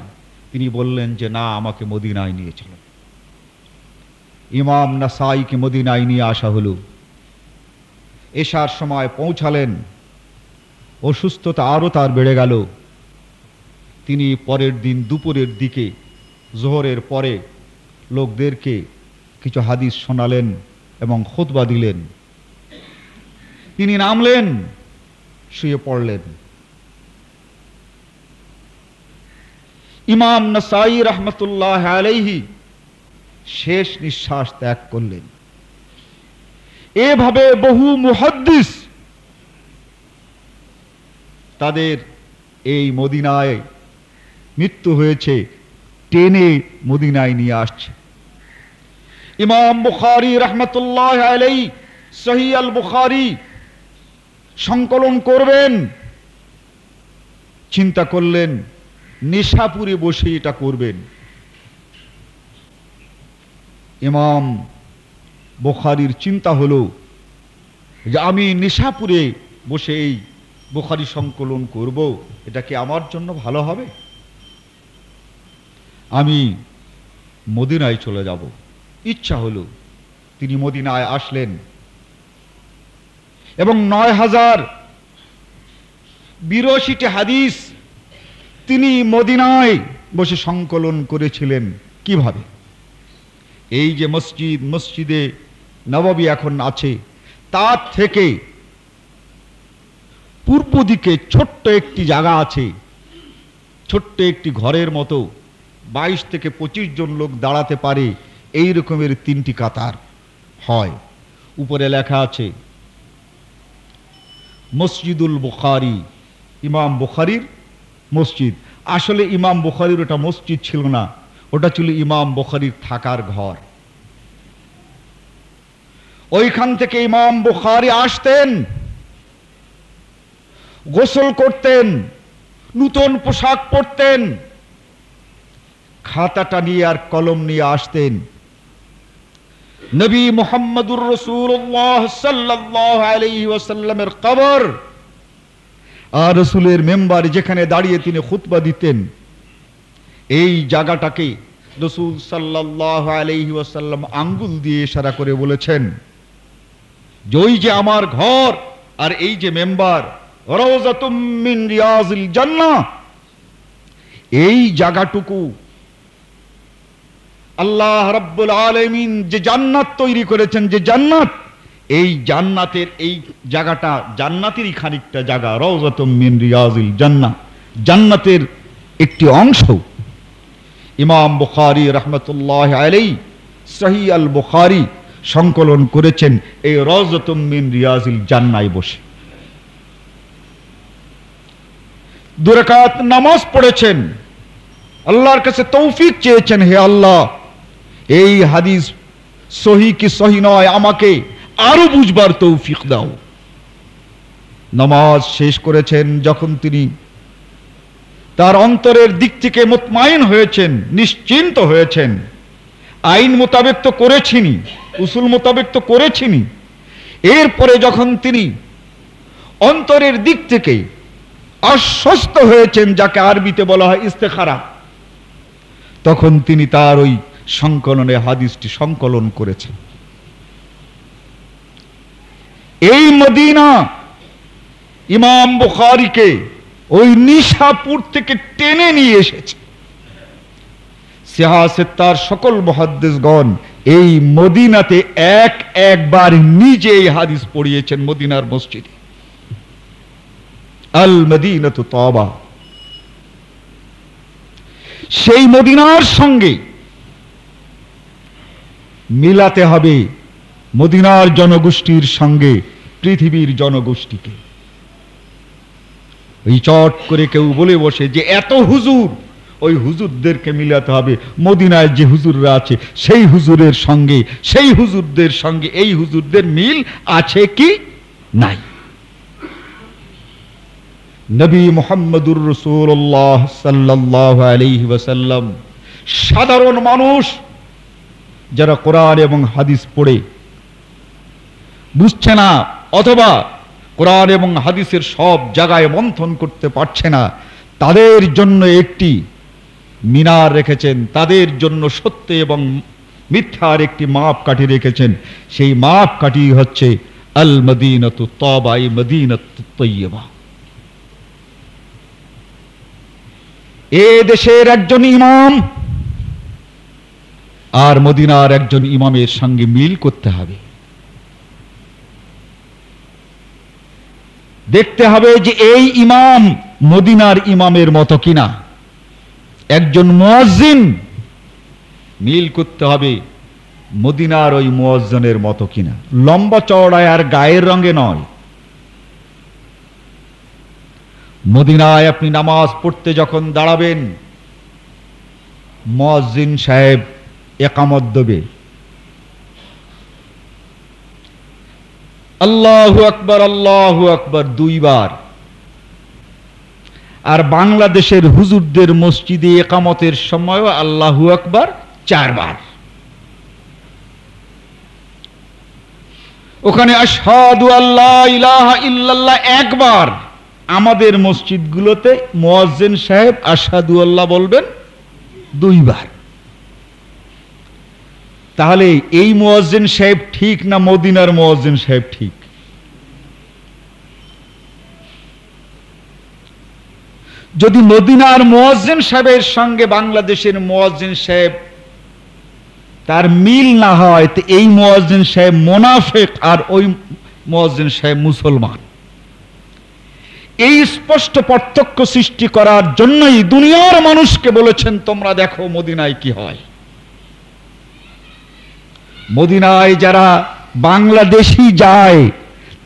তিনি বললেন যে না, আমাকে মদিনায় নিয়ে চলো। ইমাম নাসাইকে মদিনায় নিয়ে আসা হলো। এশার সময় পৌঁছালেন, অসুস্থতা আরো তার বেড়ে গেল। তিনি পরের দিন দুপুরের দিকে, জোহরের পরে লোকদেরকে কিছু হাদিস শোনালেন এবং খুতবা দিলেন। তিনি নামলেন, শুয়ে পড়লেন। ইমাম নাসাই রাহমাতুল্লাহ আলাইহি শেষ নিঃশ্বাস ত্যাগ করলেন। এভাবে বহু মুহাদ্দিস তাদের এই মদিনায় মৃত্যু হয়েছে, টেনে মদিনায় নিয়ে আসছে। ইমাম বুখারী রাহমাতুল্লাহ আলাইহি সহিহ আল বুখারী সংকলন করবেন, চিন্তা করলেন নিশাপুরে বসে এটা করবেন। ইমাম বুখারীর চিন্তা হলো যে আমি নিশাপুরে বসে এই বুখারী সংকলন করব, এটা কি আমার জন্য ভালো হবে? আমি মদিনায় চলে যাব। ইচ্ছা হলো, তিনি মদিনায় আসলেন এবং 9082টি হাদিস তিনি মদিনায় বসে সংকলন করেছিলেন। কিভাবে? এই যে মসজিদে নববী এখন আছে, তার থেকে পূর্ব দিকে ছোট্ট একটি জায়গা আছে, ছোট্ট একটি ঘরের মতো, 22 থেকে 25 জন লোক দাঁড়াতে পারে, এই রকমের 3টি কাতার হয়। উপরে লেখা আছে মসজিদুল বুখারী, ইমাম বুখারীর মসজিদ। আসলে ইমাম বুখারীর ওটা মসজিদ ছিল না, ওটা ছিল ইমাম বুখারীর থাকার ঘর। ওইখান থেকে ইমাম বুখারী আসতেন, গোসল করতেন, নূতন পোশাক পরতেন, খাতাটা নিয়ে আর কলম নিয়ে আসতেন। নবী মুহাম্মদুর রাসূলুল্লাহ সাল্লাল্লাহু আলাইহি ওয়াসাল্লামের কবর আর রাসূলের মেম্বার যেখানে দাঁড়িয়ে তিনি খুতবা দিতেন, এই জায়গাটাকে রাসূল সাল্লাল্লাহু আলাইহি ওয়াসাল্লাম আঙ্গুল দিয়ে ইশারা করে বলেছেন যে ওই যে আমার ঘর আর এই যে মেম্বার, রাউযাতুম মিন রিয়াজিল জান্নাহ, এই জায়গাটুকু আল্লাহ রাব্বুল আলামিন যে জান্নাত তৈরি করেছেন, যে জান্নাত, এই জান্নাতের এই জায়গাটা জান্নাতেরই খানিকটা জায়গা, রাউযাতুম মিন রিয়াজিল জান্নাহ, জান্নাতের একটি অংশ। ইমাম বুখারী রাহমাতুল্লাহি আলাইহি সহিহ আল বুখারী সংকলন করেছেন এই রাউযাতুম মিন রিয়াজিল জান্নায় বসে। 2 রাকাত নামাজ পড়েছেন, আল্লাহর কাছে তৌফিক চেয়েছেন, হে আল্লাহ এই হাদিস সহি কি সহি নয়, আমাকে আরো বুঝবার তৌফিক দাও। নামাজ শেষ করেছেন, যখন তিনি তার অন্তরের দিক থেকে মুতমাইন হয়েছেন, নিশ্চিন্ত হয়েছেন, আইন মোতাবেক তো করেছিনি, উসুল মোতাবেক তো করেছিনি, এরপরে যখন তিনি অন্তরের দিক থেকে আশ্বস্ত হয়েছেন, যাকে আরবিতে বলা হয় ইস্তেখারা, তখন তিনি তার ওই সংকলনে হাদিসটি সংকলন করেছেন। এই মদিনা ইমাম বুখারীকে ওই নিশাপুর থেকে টেনে নিয়ে এসেছে। সিহাসিত্তার সকল মুহাদ্দিসগণ এই মদিনাতে একবার নিজে এই হাদিস পড়িয়েছেন মদিনার মসজিদে। আল মদিনাতু তাওবা, সেই মদিনার সঙ্গে মিলাতে হবে মদিনার জনগোষ্ঠীর সঙ্গে পৃথিবীর জনগোষ্ঠীকে। ওই চট করে কেউ বলে বসে যে এত হুজুর, ওই হুজুরদেরকে মিলাতে হবে মদিনায় যে হুজুররা আছে সেই হুজুরের সঙ্গে, সেই হুজুরদের সঙ্গে এই হুজুরদের মিল আছে কি নাই। নবী মুহাম্মদুর রাসূলুল্লাহ সাল্লাল্লাহু আলাইহি ওয়াসাল্লাম সাধারণ মানুষ যারা কোরআন এবং হাদিস পড়ে বুঝছে না, অথবা কোরআন এবং হাদিসের সব জায়গায় মন্থন করতে পারছে না, তাদের জন্য একটি মিনার রেখেছেন, তাদের জন্য সত্য এবং মিথ্যার একটি মাপকাঠি রেখেছেন। সেই মাপকাঠি হচ্ছে আল মদিনাতু তাওবা, এই মদিনাতু তাইয়্যিবা। এ দেশের একজন ইমাম আর মদিনার একজন ইমামের সঙ্গে মিল করতে হবে। দেখতে হবে যে এই ইমাম মদিনার ইমামের মতো কিনা। একজন মুয়াজ্জিন, মিল করতে হবে মদিনার ওই মুয়াজ্জিনের মতো কিনা, লম্বা চওড়ায় আর গায়ের রঙে নয়। মদিনায় আপনি নামাজ পড়তে যখন দাঁড়াবেন, মুয়াজ্জিন সাহেব ইকামত দেবে, আল্লাহু আকবার 2 বার। আর বাংলাদেশের হুজুরদের মসজিদে ইকামতের সময়ও আল্লাহু আকবার 4 বার। ওখানে আশহাদু আল্লা ইলাহা ইল্লাল্লাহ 1 বার। আমাদের মসজিদগুলোতে মুয়াজ্জিন সাহেব আশহাদু আল্লাহ বলবেন 2 বার। তাহলে এই মুয়াজ্জিন সাহেব ঠিক না মদিনার মুয়াজ্জিন সাহেব ঠিক? যদি মদিনার মুয়াজ্জিন সাহেবের সঙ্গে বাংলাদেশের মুয়াজ্জিন সাহেব তার মিল না হয়, তো এই মুয়াজ্জিন সাহেব মুনাফিক আর ওই মুয়াজ্জিন সাহেব মুসলমান। এই স্পষ্ট পার্থক্য সৃষ্টি করার জন্যই দুনিয়ার মানুষকে বলেছেন, তোমরা দেখো মদিনায় কি হয়। মদিনায় যারা বাংলাদেশি যায়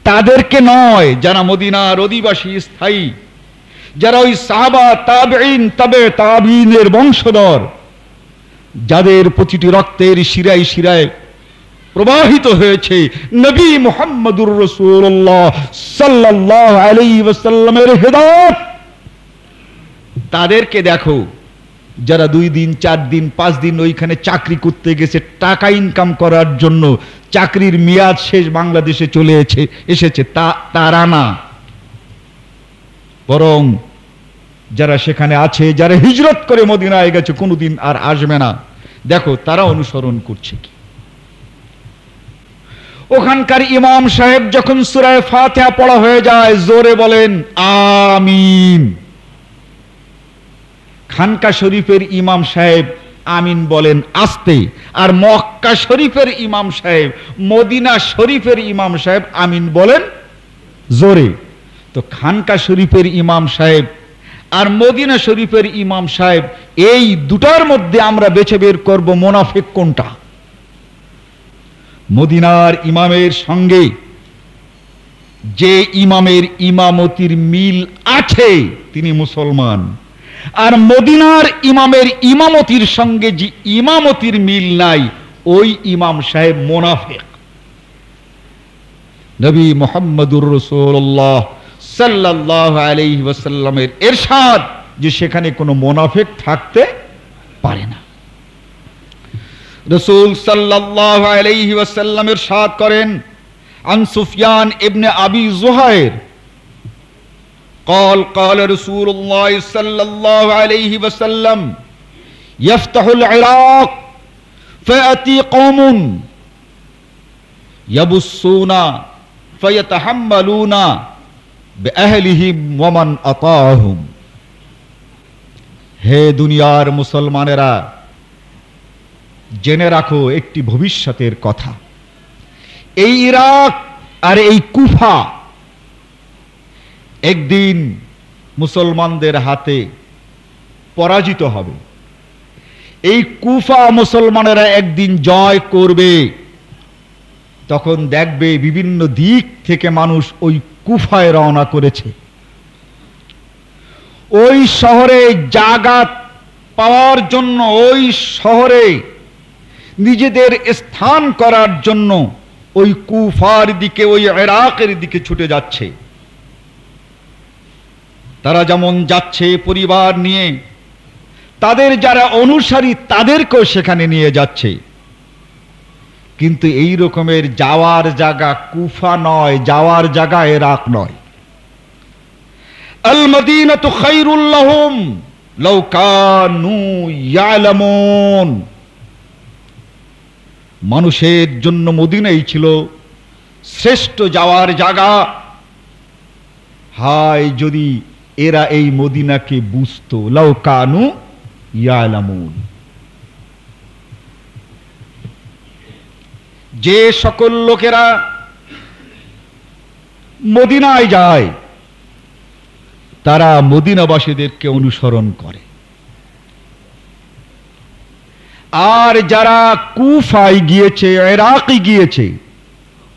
তাদেরকে নয়, যারা মদিনার অধিবাসী স্থায়ী, যারা ওই সাহাবা তাবেঈন তবে তাবেঈনের বংশধর, যাদের প্রতিটি রক্তের শিরায় শিরায় প্রবাহিত হয়েছে নবী মুহাম্মদুর রাসূলুল্লাহ সাল্লাল্লাহু আলাইহি ওয়াসাল্লামের হেদায়েত, তাদেরকে দেখো যারা 2 দিন 4 দিন 5 দিন ওইখানে চাকরি করতে গেছে টাকা ইনকাম করার জন্য, চাকরির মেয়াদ শেষ বাংলাদেশে চলে এসেছে, তারা না, বরং যারা সেখানে আছে, যারা হিজরত করে মদিনায় গেছে কোনোদিন আর আসবে না, দেখো তারা অনুসরণ করছে কি। ওখানকার ইমাম সাহেব যখন সূরা ফাতিহা পড়া হয়ে যায় জোরে বলেন আমিন। খানকা শরীফের ইমাম সাহেব আমিন বলেন আস্তে, আর মক্কা শরীফের ইমাম সাহেব, মদিনা শরীফের ইমাম সাহেব আমিন বলেন জোরে। তো খানকা শরীফের ইমাম সাহেব আর মদিনা শরীফের ইমাম সাহেব, এই দুটার মধ্যে আমরা বেছে বের করব মুনাফিক কোনটা। মদিনার ইমামের সঙ্গে যে ইমামের ইমামতির মিল আছে তিনি মুসলমান, আর মদিনার ইমামের ইমামতির সঙ্গে যে ইমামতির মিল নাই ওই ইমাম সাহেব মুনাফিক। নবী মুহাম্মদুর রাসূলুল্লাহ সাল্লাল্লাহু আলাইহি ওয়াসাল্লামের ইরশাদ যে সেখানে কোনো মুনাফিক থাকতে পারে না। রাসূল সাল্লাল্লাহু আলাইহি ওয়াসাল্লাম ইরশাদ করেন, আন সুফিয়ান ইবনে আবি যুহাইর قال قال رسول الله صلى الله عليه وسلم يفتح العراق فيأتي قوم يبصون فيتحملون بأهلهم ومن أطاعهم। হে দুনিয়ার মুসলমানেরা, জেনে রাখো একটি ভবিষ্যতের কথা, এই ইরাক আর এই কুফা একদিন মুসলমানদের হাতে পরাজিত হবে। এই কুফা মুসলমানেরা একদিন জয় করবে, তখন দেখবে বিভিন্ন দিক থেকে মানুষ ওই কুফায় রওনা করেছে। ওই শহরে জায়গা পাওয়ার জন্য, ওই শহরে নিজেদের স্থান করার জন্য ওই কুফার দিকে, ওই ইরাকের দিকে ছুটে যাচ্ছে। তারা যেমন যাচ্ছে পরিবার নিয়ে, তাদের যারা অনুসারী তাদেরকেও সেখানে নিয়ে যাচ্ছে। কিন্তু এই রকমের যাওয়ার জায়গা কুফা নয়, যাওয়ার জায়গা ইরাক নয়। আল মদিনাতু খায়রুল লাহুম লাউ কানু ইয়ালামুন। মানুষের জন্য মদিনাই ছিল শ্রেষ্ঠ যাওয়ার জায়গা। হায় যদি এরা এই মদিনাকে বুঝতো, লাউ কানু ইয়ালামুন। যে সকল লোকেরা মদিনায় যায় তারা মদিনাবাসীদেরকে অনুসরণ করে, আর যারা কুফায় গিয়েছে, ইরাকে গিয়েছে,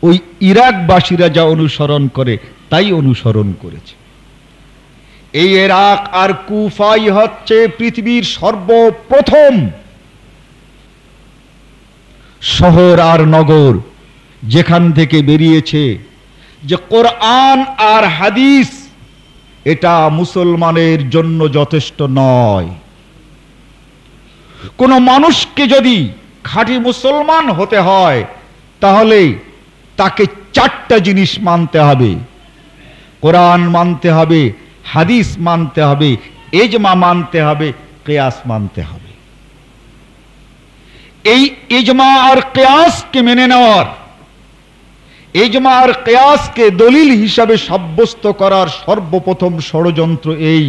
ওই ইরাকবাসীরা যা অনুসরণ করে তাই অনুসরণ করেছে। এই ইরাক আর কুফাই হচ্ছে পৃথিবীর সর্বপ্রথম শহর আর নগর যেখান থেকে বেরিয়েছে যে কোরআন আর হাদিস এটা মুসলমানের জন্য যথেষ্ট নয়। কোন মানুষকে যদি খাঁটি মুসলমান হতে হয় তাহলে তাকে 4টা জিনিস মানতে হবে। কোরআন মানতে হবে, হাদিস মানতে হবে, ইজমা মানতে হবে, কিয়াস মানতে হবে। এই ইজমা আর কিয়াসকে মেনে নেওয়ার, ইজমা আর কিয়াসকে দলিল হিসাবে সাব্যস্ত করার সর্বপ্রথম ষড়যন্ত্র এই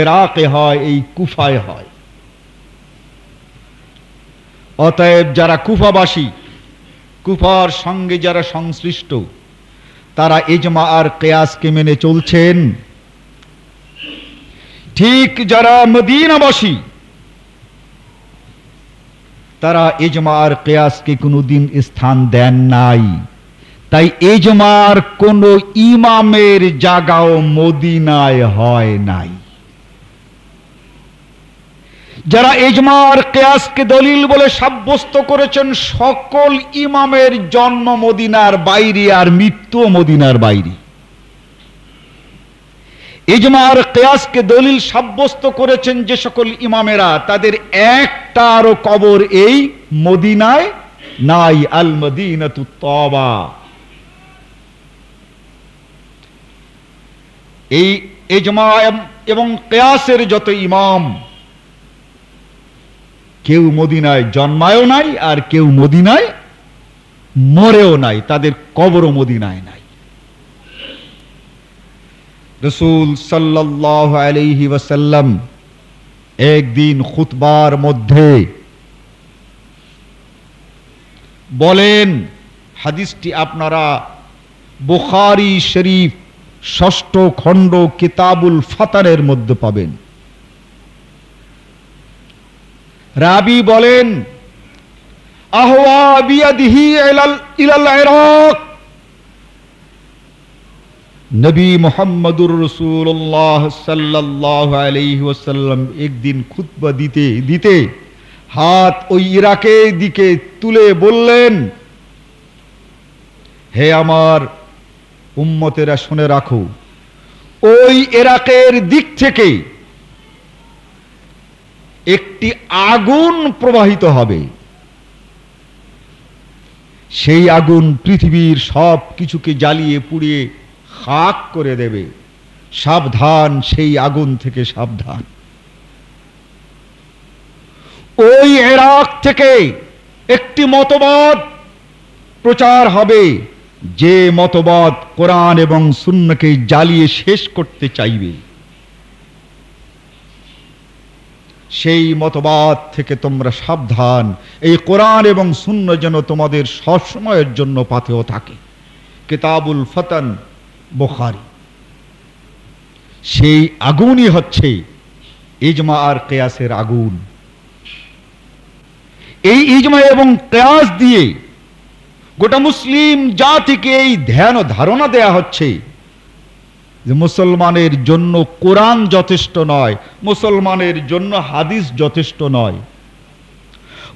ইরাকে হয়, এই কুফায় হয়। অতএব যারা কুফাবাসী, কুফার সঙ্গে যারা সংশ্লিষ্ট, তারা ইজমা আর কিয়াসকে মেনে চলছেন। ঠিক যারা মদিনাবাসী, তারা ইজমা আর কিয়াসকে কোনোদিন স্থান দেন নাই। তাই ইজমার কোন ইমামের জায়গাও মদিনায় হয় নাই। যারা ইজমা আর কিয়াসকে দলিল বলে সাব্যস্ত করেছেন, সকল ইমামের জন্ম মদিনার বাইরে আর মৃত্যু মদিনার বাইরে। ইজমা আর কিয়াসকে দলিল সাব্যস্ত করেছেন যে সকল ইমামেরা, তাদের একটারও কবর এই মদিনায় নাই। আল মদিনাতুত তওবা। এই ইজমা এবং কিয়াসের যত ইমাম, কেউ মদিনায় জন্মায়ও নাই আর কেউ মদিনায় মরেও নাই, তাদের কবরও মদিনায় নাই। রাসূল সাল্লাল্লাহু আলাইহি ওয়াসাল্লাম একদিন খুতবার মধ্যে বলেন, হাদিসটি আপনারা বুখারী শরীফ ৬ষ্ঠ খণ্ড কিতাবুল ফাতারের মধ্যে পাবেন। রাবি বলেন, আহওয়া বিয়াদিহি ইলাল ইরাক। নবী মুহাম্মদুর রাসূলুল্লাহ সাল্লাল্লাহু আলাইহি ওয়াসাল্লাম একদিন খুতবা দিতে দিতে হাত ওই ইরাকের দিকে তুলে বললেন, হে আমার উম্মতেরা শুনে রাখো, ওই ইরাকের দিক থেকে একটি আগুন প্রবাহিত হবে। সেই আগুন পৃথিবীর সব কিছুকে জ্বালিয়ে পুড়িয়ে খাক করে দেবে। সাবধান, সেই আগুন থেকে সাবধান। ওই ইরাক থেকে একটি মতবাদ প্রচার হবে, যে মতবাদ কোরআন এবং সুন্নাহকে জ্বালিয়ে শেষ করতে চাইবে। সেই মতবাদ থেকে তোমরা সাবধান। এই কোরআন এবং সুন্নাহ যেন তোমাদের সবসময়ের জন্য পাথেয় থাকে। কিতাবুল ফাতান, বুখারী। সেই আগুনই হচ্ছে ইজমা আর কিয়াসের আগুন। এই ইজমা এবং কিয়াস দিয়ে গোটা মুসলিম জাতিকে এই ধ্যান ও ধারণা দেয়া হচ্ছে যে মুসলমানের জন্য কোরআন যথেষ্ট নয়, মুসলমানের জন্য হাদিস যথেষ্ট নয়।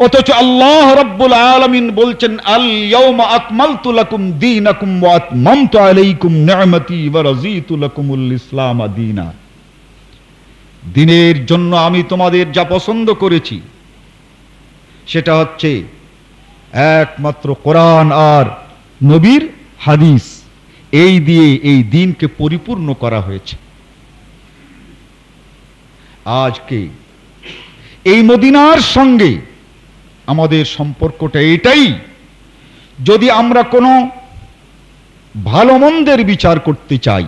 অথচ আল্লাহ রাব্বুল আলামিন বলছেন, আল ইয়াউমা আকমালতু লাকুম দীনাকুম ওয়া আতমামতু আলাইকুম নি'মাতি ওয়া রাযীতু লাকুমুল ইসলাম দীনা। দিনের জন্য আমি তোমাদের যা পছন্দ করেছি সেটা হচ্ছে একমাত্র কোরআন আর নবীর হাদিস। এই দিয়ে এই দিনকে পরিপূর্ণ করা হয়েছে। আজকে এই মদিনার সঙ্গে আমাদের সম্পর্কটা এটাই, যদি আমরা কোনো ভালো মন্দের বিচার করতে চাই,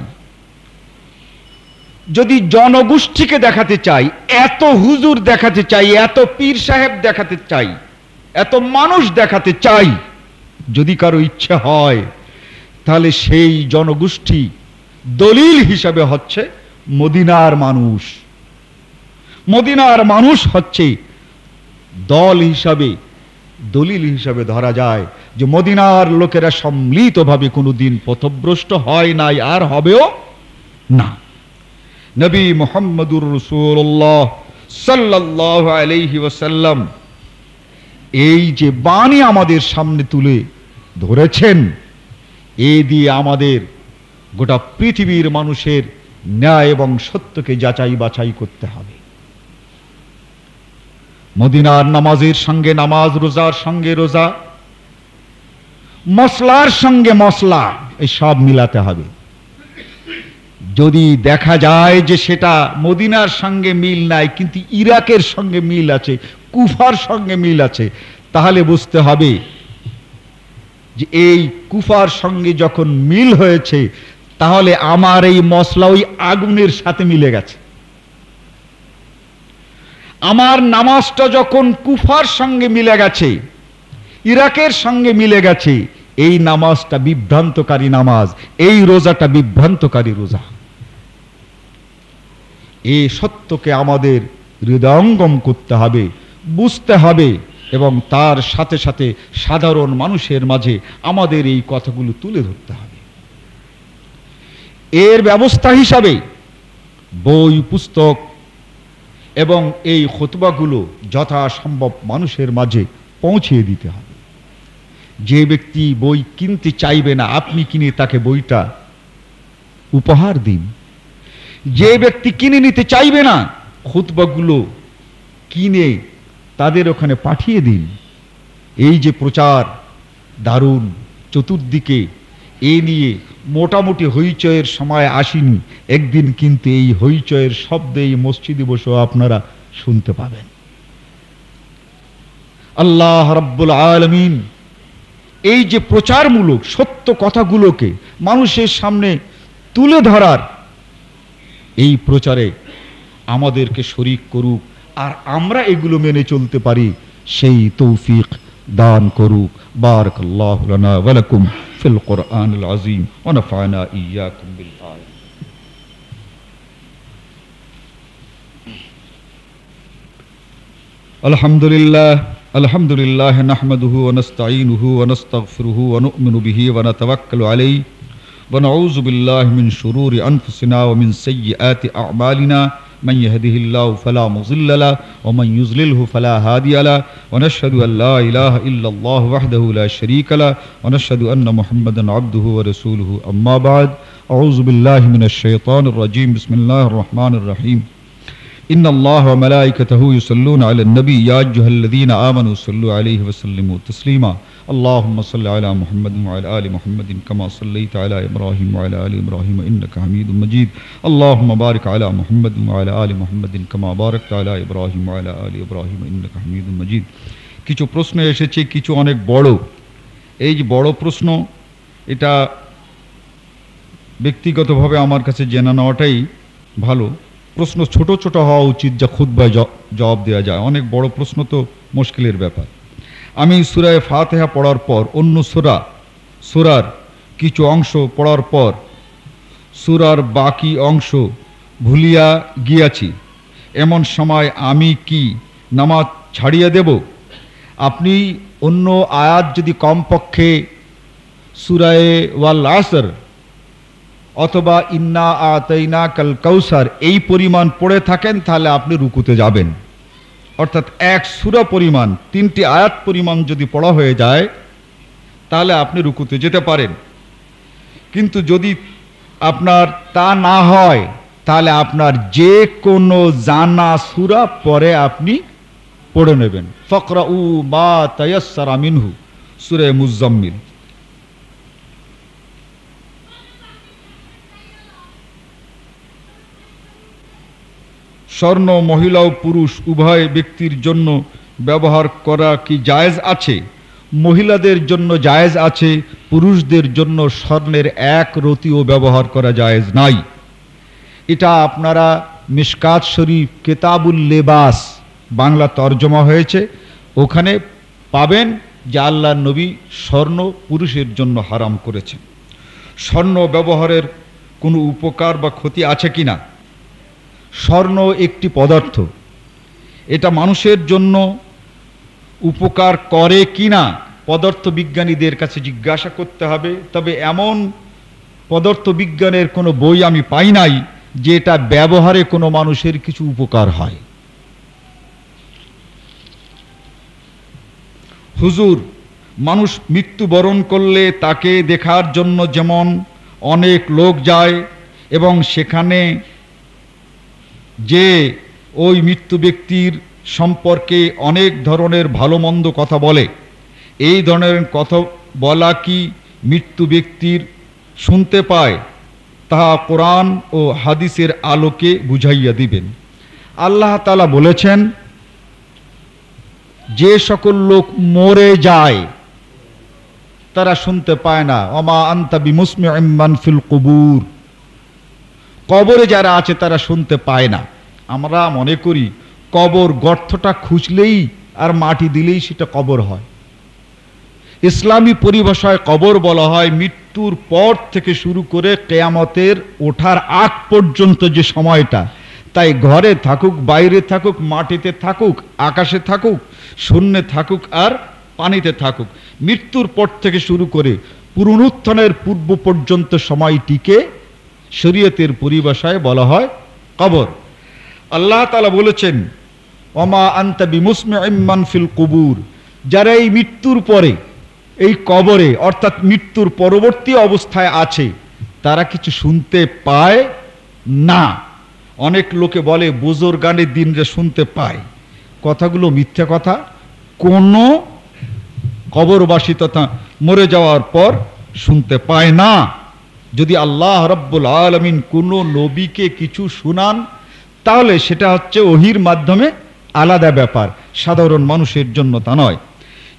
যদি জনগোষ্ঠীকে দেখাতে চাই, এত হুজুর দেখাতে চাই, এত পীর সাহেব দেখাতে চাই, এত মানুষ দেখাতে চাই, যদি কারো ইচ্ছা হয়, তাহলে সেই জনগোষ্ঠী দলিল হিসাবে হচ্ছে মদিনার মানুষ। মদিনার মানুষ হচ্ছে দল হিসাবে, দলিল হিসাবে ধরা যায় যে মদিনার লোকেরা সম্মিলিতভাবে কোনোদিন পথভ্রষ্ট হয় নাই, আর হবেও না। নবী মুহাম্মদুর রাসূলুল্লাহ সাল্লাল্লাহু আলাইহি ওয়াসাল্লাম এই যে বাণী আমাদের সামনে তুলে ধরেছেন, এ দিয়ে আমাদের গোটা পৃথিবীর মানুষের ন্যায় এবং সত্যকে যাচাই বাছাই করতে হবে। মদিনার নামাজের সঙ্গে নামাজ, রোজার সঙ্গে রোজা, মশলার সঙ্গে মশলা, এই সব মিলাতে হবে। যদি দেখা যায় যে সেটা মদিনার সঙ্গে মিল নাই, কিন্তু ইরাকের সঙ্গে মিল আছে, কুফার সঙ্গে মিল আছে, তাহলে বুঝতে হবে যে এই কুফার সঙ্গে যখন মিল হয়েছে, তাহলে আমার এই মশলা ওই আগুনের সাথে মিলে গেছে। আমার নামাজটা যখন কুফার সঙ্গে মিলে গেছে, ইরাকের সঙ্গে মিলে গেছে, এই নামাজটা বিভ্রান্তকারী নামাজ, এই রোজাটা বিভ্রান্তকারী রোজা। এই সত্যকে আমাদের হৃদয়ঙ্গম করতে হবে, বুঝতে হবে, এবং তার সাথে সাথে সাধারণ মানুষের মাঝে আমাদের এই কথাগুলো তুলে ধরতে হবে। এর ব্যবস্থা হিসাবে বই, পুস্তক এবং এই খুতবাগুলো যথাসম্ভব মানুষের মাঝে পৌঁছিয়ে দিতে হবে। যে ব্যক্তি বই কিনতে চাইবে না, আপনি কিনে তাকে বইটা উপহার দিন। যে ব্যক্তি কিনে নিতে চাইবে না, খুতবাগুলো কিনে তাদের ওখানে পাঠিয়ে দিন। এই যে প্রচার দারুণ চতুর্দিকে, এ নিয়ে মোটামুটি হইচয়ের সময় আসেনি, একদিন কিন্তু এই হইচয়ের শব্দে এই মসজিদে বসেও আপনারা শুনতে পাবেন। আল্লাহ রাব্বুল আলামিন এই যে প্রচারমূলক সত্য কথাগুলোকে মানুষের সামনে তুলে ধরার এই প্রচারে আমাদেরকে শরীক করুক, আর আমরা এগুলো মেনে চলতে পারি, সেই তৌফিক দান করুক। বারাকাল্লাহু লানা ওয়া লাকুম ফিল কুরআনিল আযীম ওয়া নাফা'না ইয়্যাকুম বিল আয়াত। আলহামদুলিল্লাহ নাহমাদুহু ওয়া নাস্তাঈনুহু ওয়া নাস্তাগফিরুহু ওয়া নু'মিনু বিহি ওয়া নাতাওয়াক্কালু আলাইহি ওয়া নাউযু বিল্লাহি মিন শুরুরি আনফুসিনা ওয়া মিন সাইয়্যাতি আ'মালিনা। من يهده الله فلا مضل له ومن يضلله فلا هادي له ونشهد أن لا إله إلا الله وحده لا شريك له ونشهد أن محمدا عبده ورسوله أما بعد أعوذ بالله من الشيطان الرجيم بسم الله الرحمن الرحيم إن الله وملائكته يصلون على النبي يا أيها الذين آمنوا صلوا عليه وسلموا تسليما اللهم صل على محمد وعلى آل محمد كما صليت على إبراهيم وعلى آل إبراهيم إنك حميد مجيد اللهم بارك على محمد وعلى آل محمد كما باركت على إبراهيم وعلى آل إبراهيم إنك حميد مجيد। কিছু প্রশ্ন এসেছে, কিছু অনেক বড়। এই যে বড় প্রশ্ন, এটা ব্যক্তিগতভাবে আমার কাছে জেনে নেওয়াটাই ভালো। প্রশ্ন ছোট ছোট হওয়া উচিত, যা খুতবায় জবাব দেওয়া যায়। অনেক বড় প্রশ্ন তো মুশকিলের ব্যাপার। আমি সূরা ফাতিহা পড়ার পর অন্য সূরার কিছু অংশ পড়ার পর সূরার বাকি অংশ ভুলিয়া গিয়াছি, এমন সময় আমি কি নামাজ ছাড়িয়ে দেব? আপনি অন্য আয়াত যদি কমপক্ষে সূরা ওয়াল আসর অথবা ইন্না আতাইনাকাল কাউসার এই পরিমাণ পড়ে থাকেন, তাহলে আপনি রুকুতে যাবেন। অর্থাৎ এক সূরা পরিমাণ, 3টি আয়াত পরিমাণ যদি পড়া হয়ে যায়, তাহলে আপনি রুকুতে যেতে পারেন। কিন্তু যদি আপনার তা না হয়, তাহলে আপনার যে কোনো জানা সূরা পরে আপনি পড়ে নেবেন। ফাকরাউ মা তায়াসসারা মিনহু, সূরা মুজাম্মিল। স্বর্ণ মহিলা ও পুরুষ উভয় ব্যক্তির জন্য ব্যবহার করা কি জায়েজ আছে? মহিলাদের জন্য জায়েজ আছে, পুরুষদের জন্য স্বর্ণের এক রতিও ব্যবহার করা জায়েজ নাই। এটা আপনারা মিশকাত শরীফ কিতাবুল লিবাস বাংলা তর্জমা হয়েছে, ওখানে পাবেন যে আল্লাহর নবী স্বর্ণ পুরুষের জন্য হারাম করেছেন। স্বর্ণ ব্যবহারের কোনো উপকার বা ক্ষতি আছে কিনা? স্বর্ণ একটি পদার্থ, এটা মানুষের জন্য উপকার করে কিনা পদার্থ বিজ্ঞানীদের কাছে জিজ্ঞাসা করতে হবে। তবে এমন পদার্থ বিজ্ঞানের কোনো বই আমি পাই নাই যে এটা ব্যবহারে কোনো মানুষের কিছু উপকার হয়। হুজুর, মানুষ মৃত্যুবরণ করলে তাকে দেখার জন্য যেমন অনেক লোক যায় এবং সেখানে যে ওই মৃত্যু ব্যক্তির সম্পর্কে অনেক ধরনের ভালো মন্দ কথা বলে, এই ধরনের কথা বলা কি মৃত্যু ব্যক্তির শুনতে পায়, তাহা কোরআন ও হাদিসের আলোকে বুঝাইয়া দিবেন। আল্লাহ তাআলা বলেছেন, যে সকল লোক মরে যায় তারা শুনতে পায় না। ওমা আনতা বিমুসমিউম মান ফিল কুবুর, কবরে যারা আছে তারা শুনতে পায় না। আমরা মনে করি কবর গর্তটা খুঁজলেই আর মাটি দিলেই সেটা কবর হয়। ইসলামী পরিভাষায় কবর বলা হয় মৃত্যুর পর থেকে শুরু করে কিয়ামতের ওঠার আগ পর্যন্ত যে সময়টা। তাই ঘরে থাকুক, বাইরে থাকুক, মাটিতে থাকুক, আকাশে থাকুক, শূন্যে থাকুক আর পানিতে থাকুক, মৃত্যুর পর থেকে শুরু করে পুনরুত্থানের পূর্ব পর্যন্ত সময়টিকে শরীয়তের পরিভাষায় বলা হয় কবর। আল্লাহ তাআলা বলেছেন ওমা আনতা বিমুসমিউম মান ফিল কুবুর, যারা এই মৃত্যুর পরে এই কবরে অর্থাৎ মৃত্যুর পরবর্তী অবস্থায় আছে তারা কিছু শুনতে পায় না। অনেক লোকে বলে বুজুর্গানের দিনরে শুনতে পায়, কথাগুলো মিথ্যা কথা। কোনো কবরবাসী তথা মরে যাওয়ার পর শুনতে পায় না। যদি আল্লাহ রাব্বুল আলামিন কোনো নবীকে কিছু শুনান তাহলে সেটা হচ্ছে ওহির মাধ্যমে, আলাদা ব্যাপার, সাধারণ মানুষের জন্য তা নয়।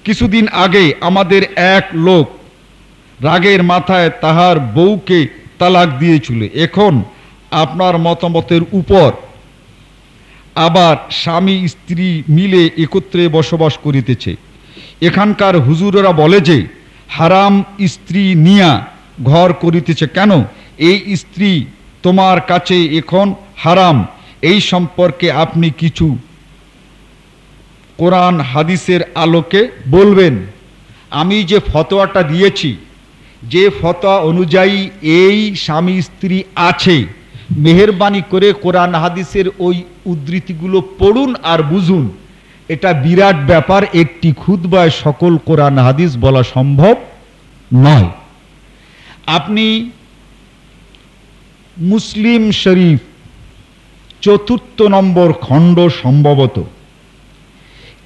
কিছুদিন আগে আমাদের এক লোক রাগের মাথায় তাহার বউকে তালাক দিয়েছিল। এখন আপনার মতামতের উপর আবার স্বামী স্ত্রী মিলে একত্রে বসবাস করিতেছে। এখানকার হুজুরেরা বলে যে হারাম স্ত্রী নিয়া ঘর করিতেছে কেন, এই স্ত্রী তোমার কাছে এখন হারাম। এই সম্পর্কে আপনি কিছু কোরআন হাদিসের আলোকে বলবেন। আমি যে ফতোয়াটা দিয়েছি, যে ফতোয়া অনুযায়ী এই স্বামী স্ত্রী আছে, মেহেরবানি করে কোরআন হাদিসের ওই উদ্ধৃতিগুলো পড়ুন আর বুঝুন। এটা বিরাট ব্যাপার, একটি খুতবায় সকল কোরআন হাদিস বলা সম্ভব নয়। আপনি মুসলিম শরীফ ৪র্থ নম্বর খণ্ড সম্ভবত,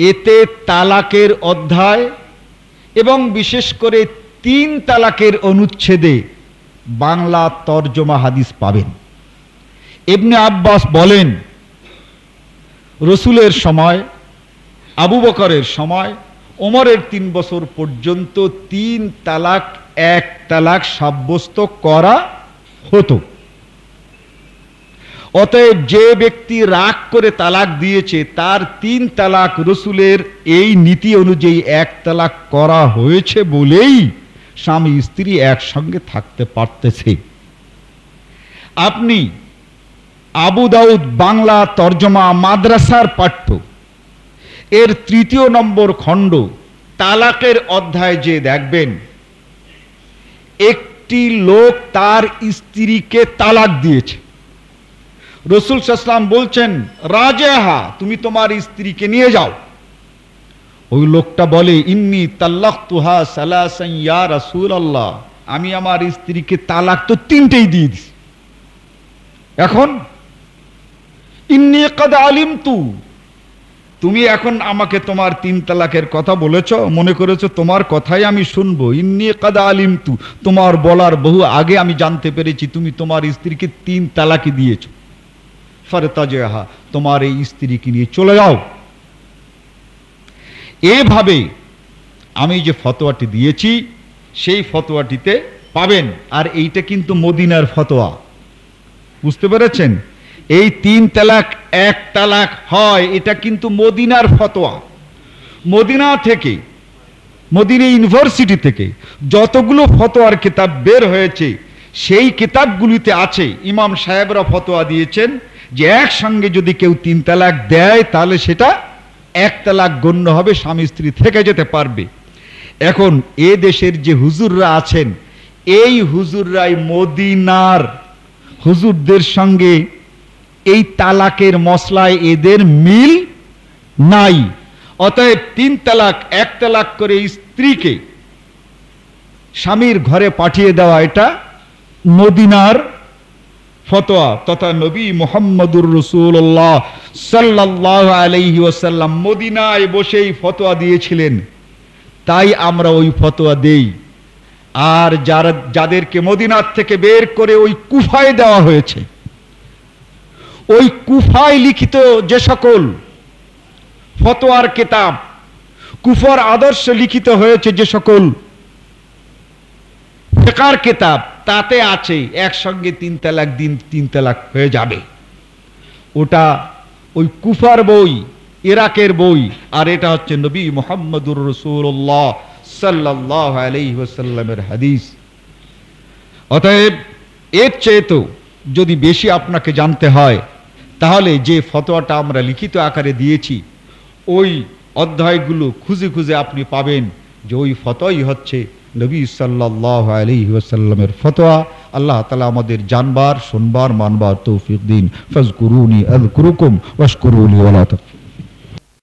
এতে তালাকের অধ্যায় এবং বিশেষ করে ৩ তালাকের অনুচ্ছেদে বাংলা তরজমা হাদিস পাবেন। ইবনে আব্বাস বলেন রসুলের সময়, আবু বকরের সময়, ওমরের ৩ বছর পর্যন্ত ৩ তালাক ১ তালাক সাব্যস্ত করা হতো। অতএব যে ব্যক্তি রাগ করে তালাক দিয়েছে তার ৩ তালাক রসুলের এই নীতি অনুযায়ী ১ তালাক করা হয়েছে বলেই স্বামী স্ত্রী একসঙ্গে থাকতে পারতেছে। আপনি আবু দাউদ বাংলা তরজমা মাদ্রাসার পাঠ্য এর ৩য় নম্বর খণ্ড তালাকের অধ্যায় যে দেখবেন, একটি লোক তার স্ত্রীকে তালাক দিয়েছে। রসুল সাল্লাল্লাহু আলাইহি ওয়াসাল্লাম বলছেন রাজেহা, তুমি তোমার স্ত্রীকে নিয়ে যাও। ওই লোকটা বলে ইন্নী তাল্লাকতুহা সালাসান ইয়া রাসূলুল্লাহ, আমি আমার স্ত্রীকে তালাক তো ৩টেই দিয়ে দিছি। এখন ইন্নী কাদ আলিমতু, তুমি এখন আমাকে তোমার ৩ তালাকের কথা বলেছ, মনে করেছো তোমার কথাই আমি শুনবো। ইন্নী কাদ আলিমতু, তোমার বলার বহু আগে আমি জানতে পেরেছি তুমি তোমার স্ত্রীকে ৩ তালাকই দিয়েছো। ফারতাজেহা, তোমার এই স্ত্রীকে নিয়ে চলে যাও। এভাবে আমি যে ফতোয়াটি দিয়েছি সেই ফতোয়াটিতে পাবেন। আর এইটা কিন্তু মদিনার ফতোয়া, বুঝতে পেরেছেন? এই ৩ তালাক ১ তালাক হয়, এটা কিন্তু মদিনার ফতোয়া। মদিনা থেকে, মদিনা ইউনিভার্সিটি থেকে যতগুলো ফতোয়ার কিতাব বের হয়েছে সেই কিতাবগুলিতে আছে ইমাম সাহেবরা ফতোয়া দিয়েছেন যে একসঙ্গে যদি কেউ ৩ তালাক দেয় তাহলে সেটা ১ তালাক গণ্য হবে, স্বামী স্ত্রী থেকে যেতে পারবে। এখন এ দেশের যে হুজুররা আছেন, এই হুজুররাই মদিনার হুজুরদের সঙ্গে এই তালাকের মসলায় এদের মিল নাই। অতএব ৩ তালাক ১ তালাক করে স্ত্রীকে স্বামীর ঘরে পাঠিয়ে দেওয়া এটা মদিনার ফতোয়া তথা নবী মুহাম্মদুর রাসূলুল্লাহ সাল্লাল্লাহু আলাইহি ওয়াসাল্লাম মদিনায় বসেই ফতোয়া দিয়েছিলেন, তাই আমরা ওই ফতোয়া দেই। আর যাদেরকে মদিনার থেকে বের করে ওই কুফায় দেওয়া হয়েছে, ওই কুফায় লিখিত যে সকল ফতোয়ার কিতাব কুফর আদর্শ লিখিত হয়েছে যে সকল ফিকহের কিতাব, তাতে আছে একসঙ্গে 3 তালাক দিন 3 তালাক হয়ে যাবে। ওটা ওই কুফার বই, ইরাকের বই, আর এটা হচ্ছে নবী মুহাম্মদুর রাসূলুল্লাহ সাল্লাল্লাহু আলাইহি ওয়াসাল্লামের হাদিস। অতএব এর চেয়ে তো যদি বেশি আপনাকে জানতে হয়, তাহলে যে ফতোয়াটা আমরা লিখিত আকারে দিয়েছি ওই অধ্যায়গুলো খুঁজে খুঁজে আপনি পাবেন যে ওই ফতোয়াই হচ্ছে নবী সাল্লাল্লাহু আলাইহি ওয়াসাল্লামের ফতোয়া। আল্লাহ তাআলা আমাদের জানবার, শুনবার, মানবার তৌফিক দিন। ফাজকুরুনি আযকুরুকুম ওয়াশকুরুলি ওয়া লা তাকফুরুন।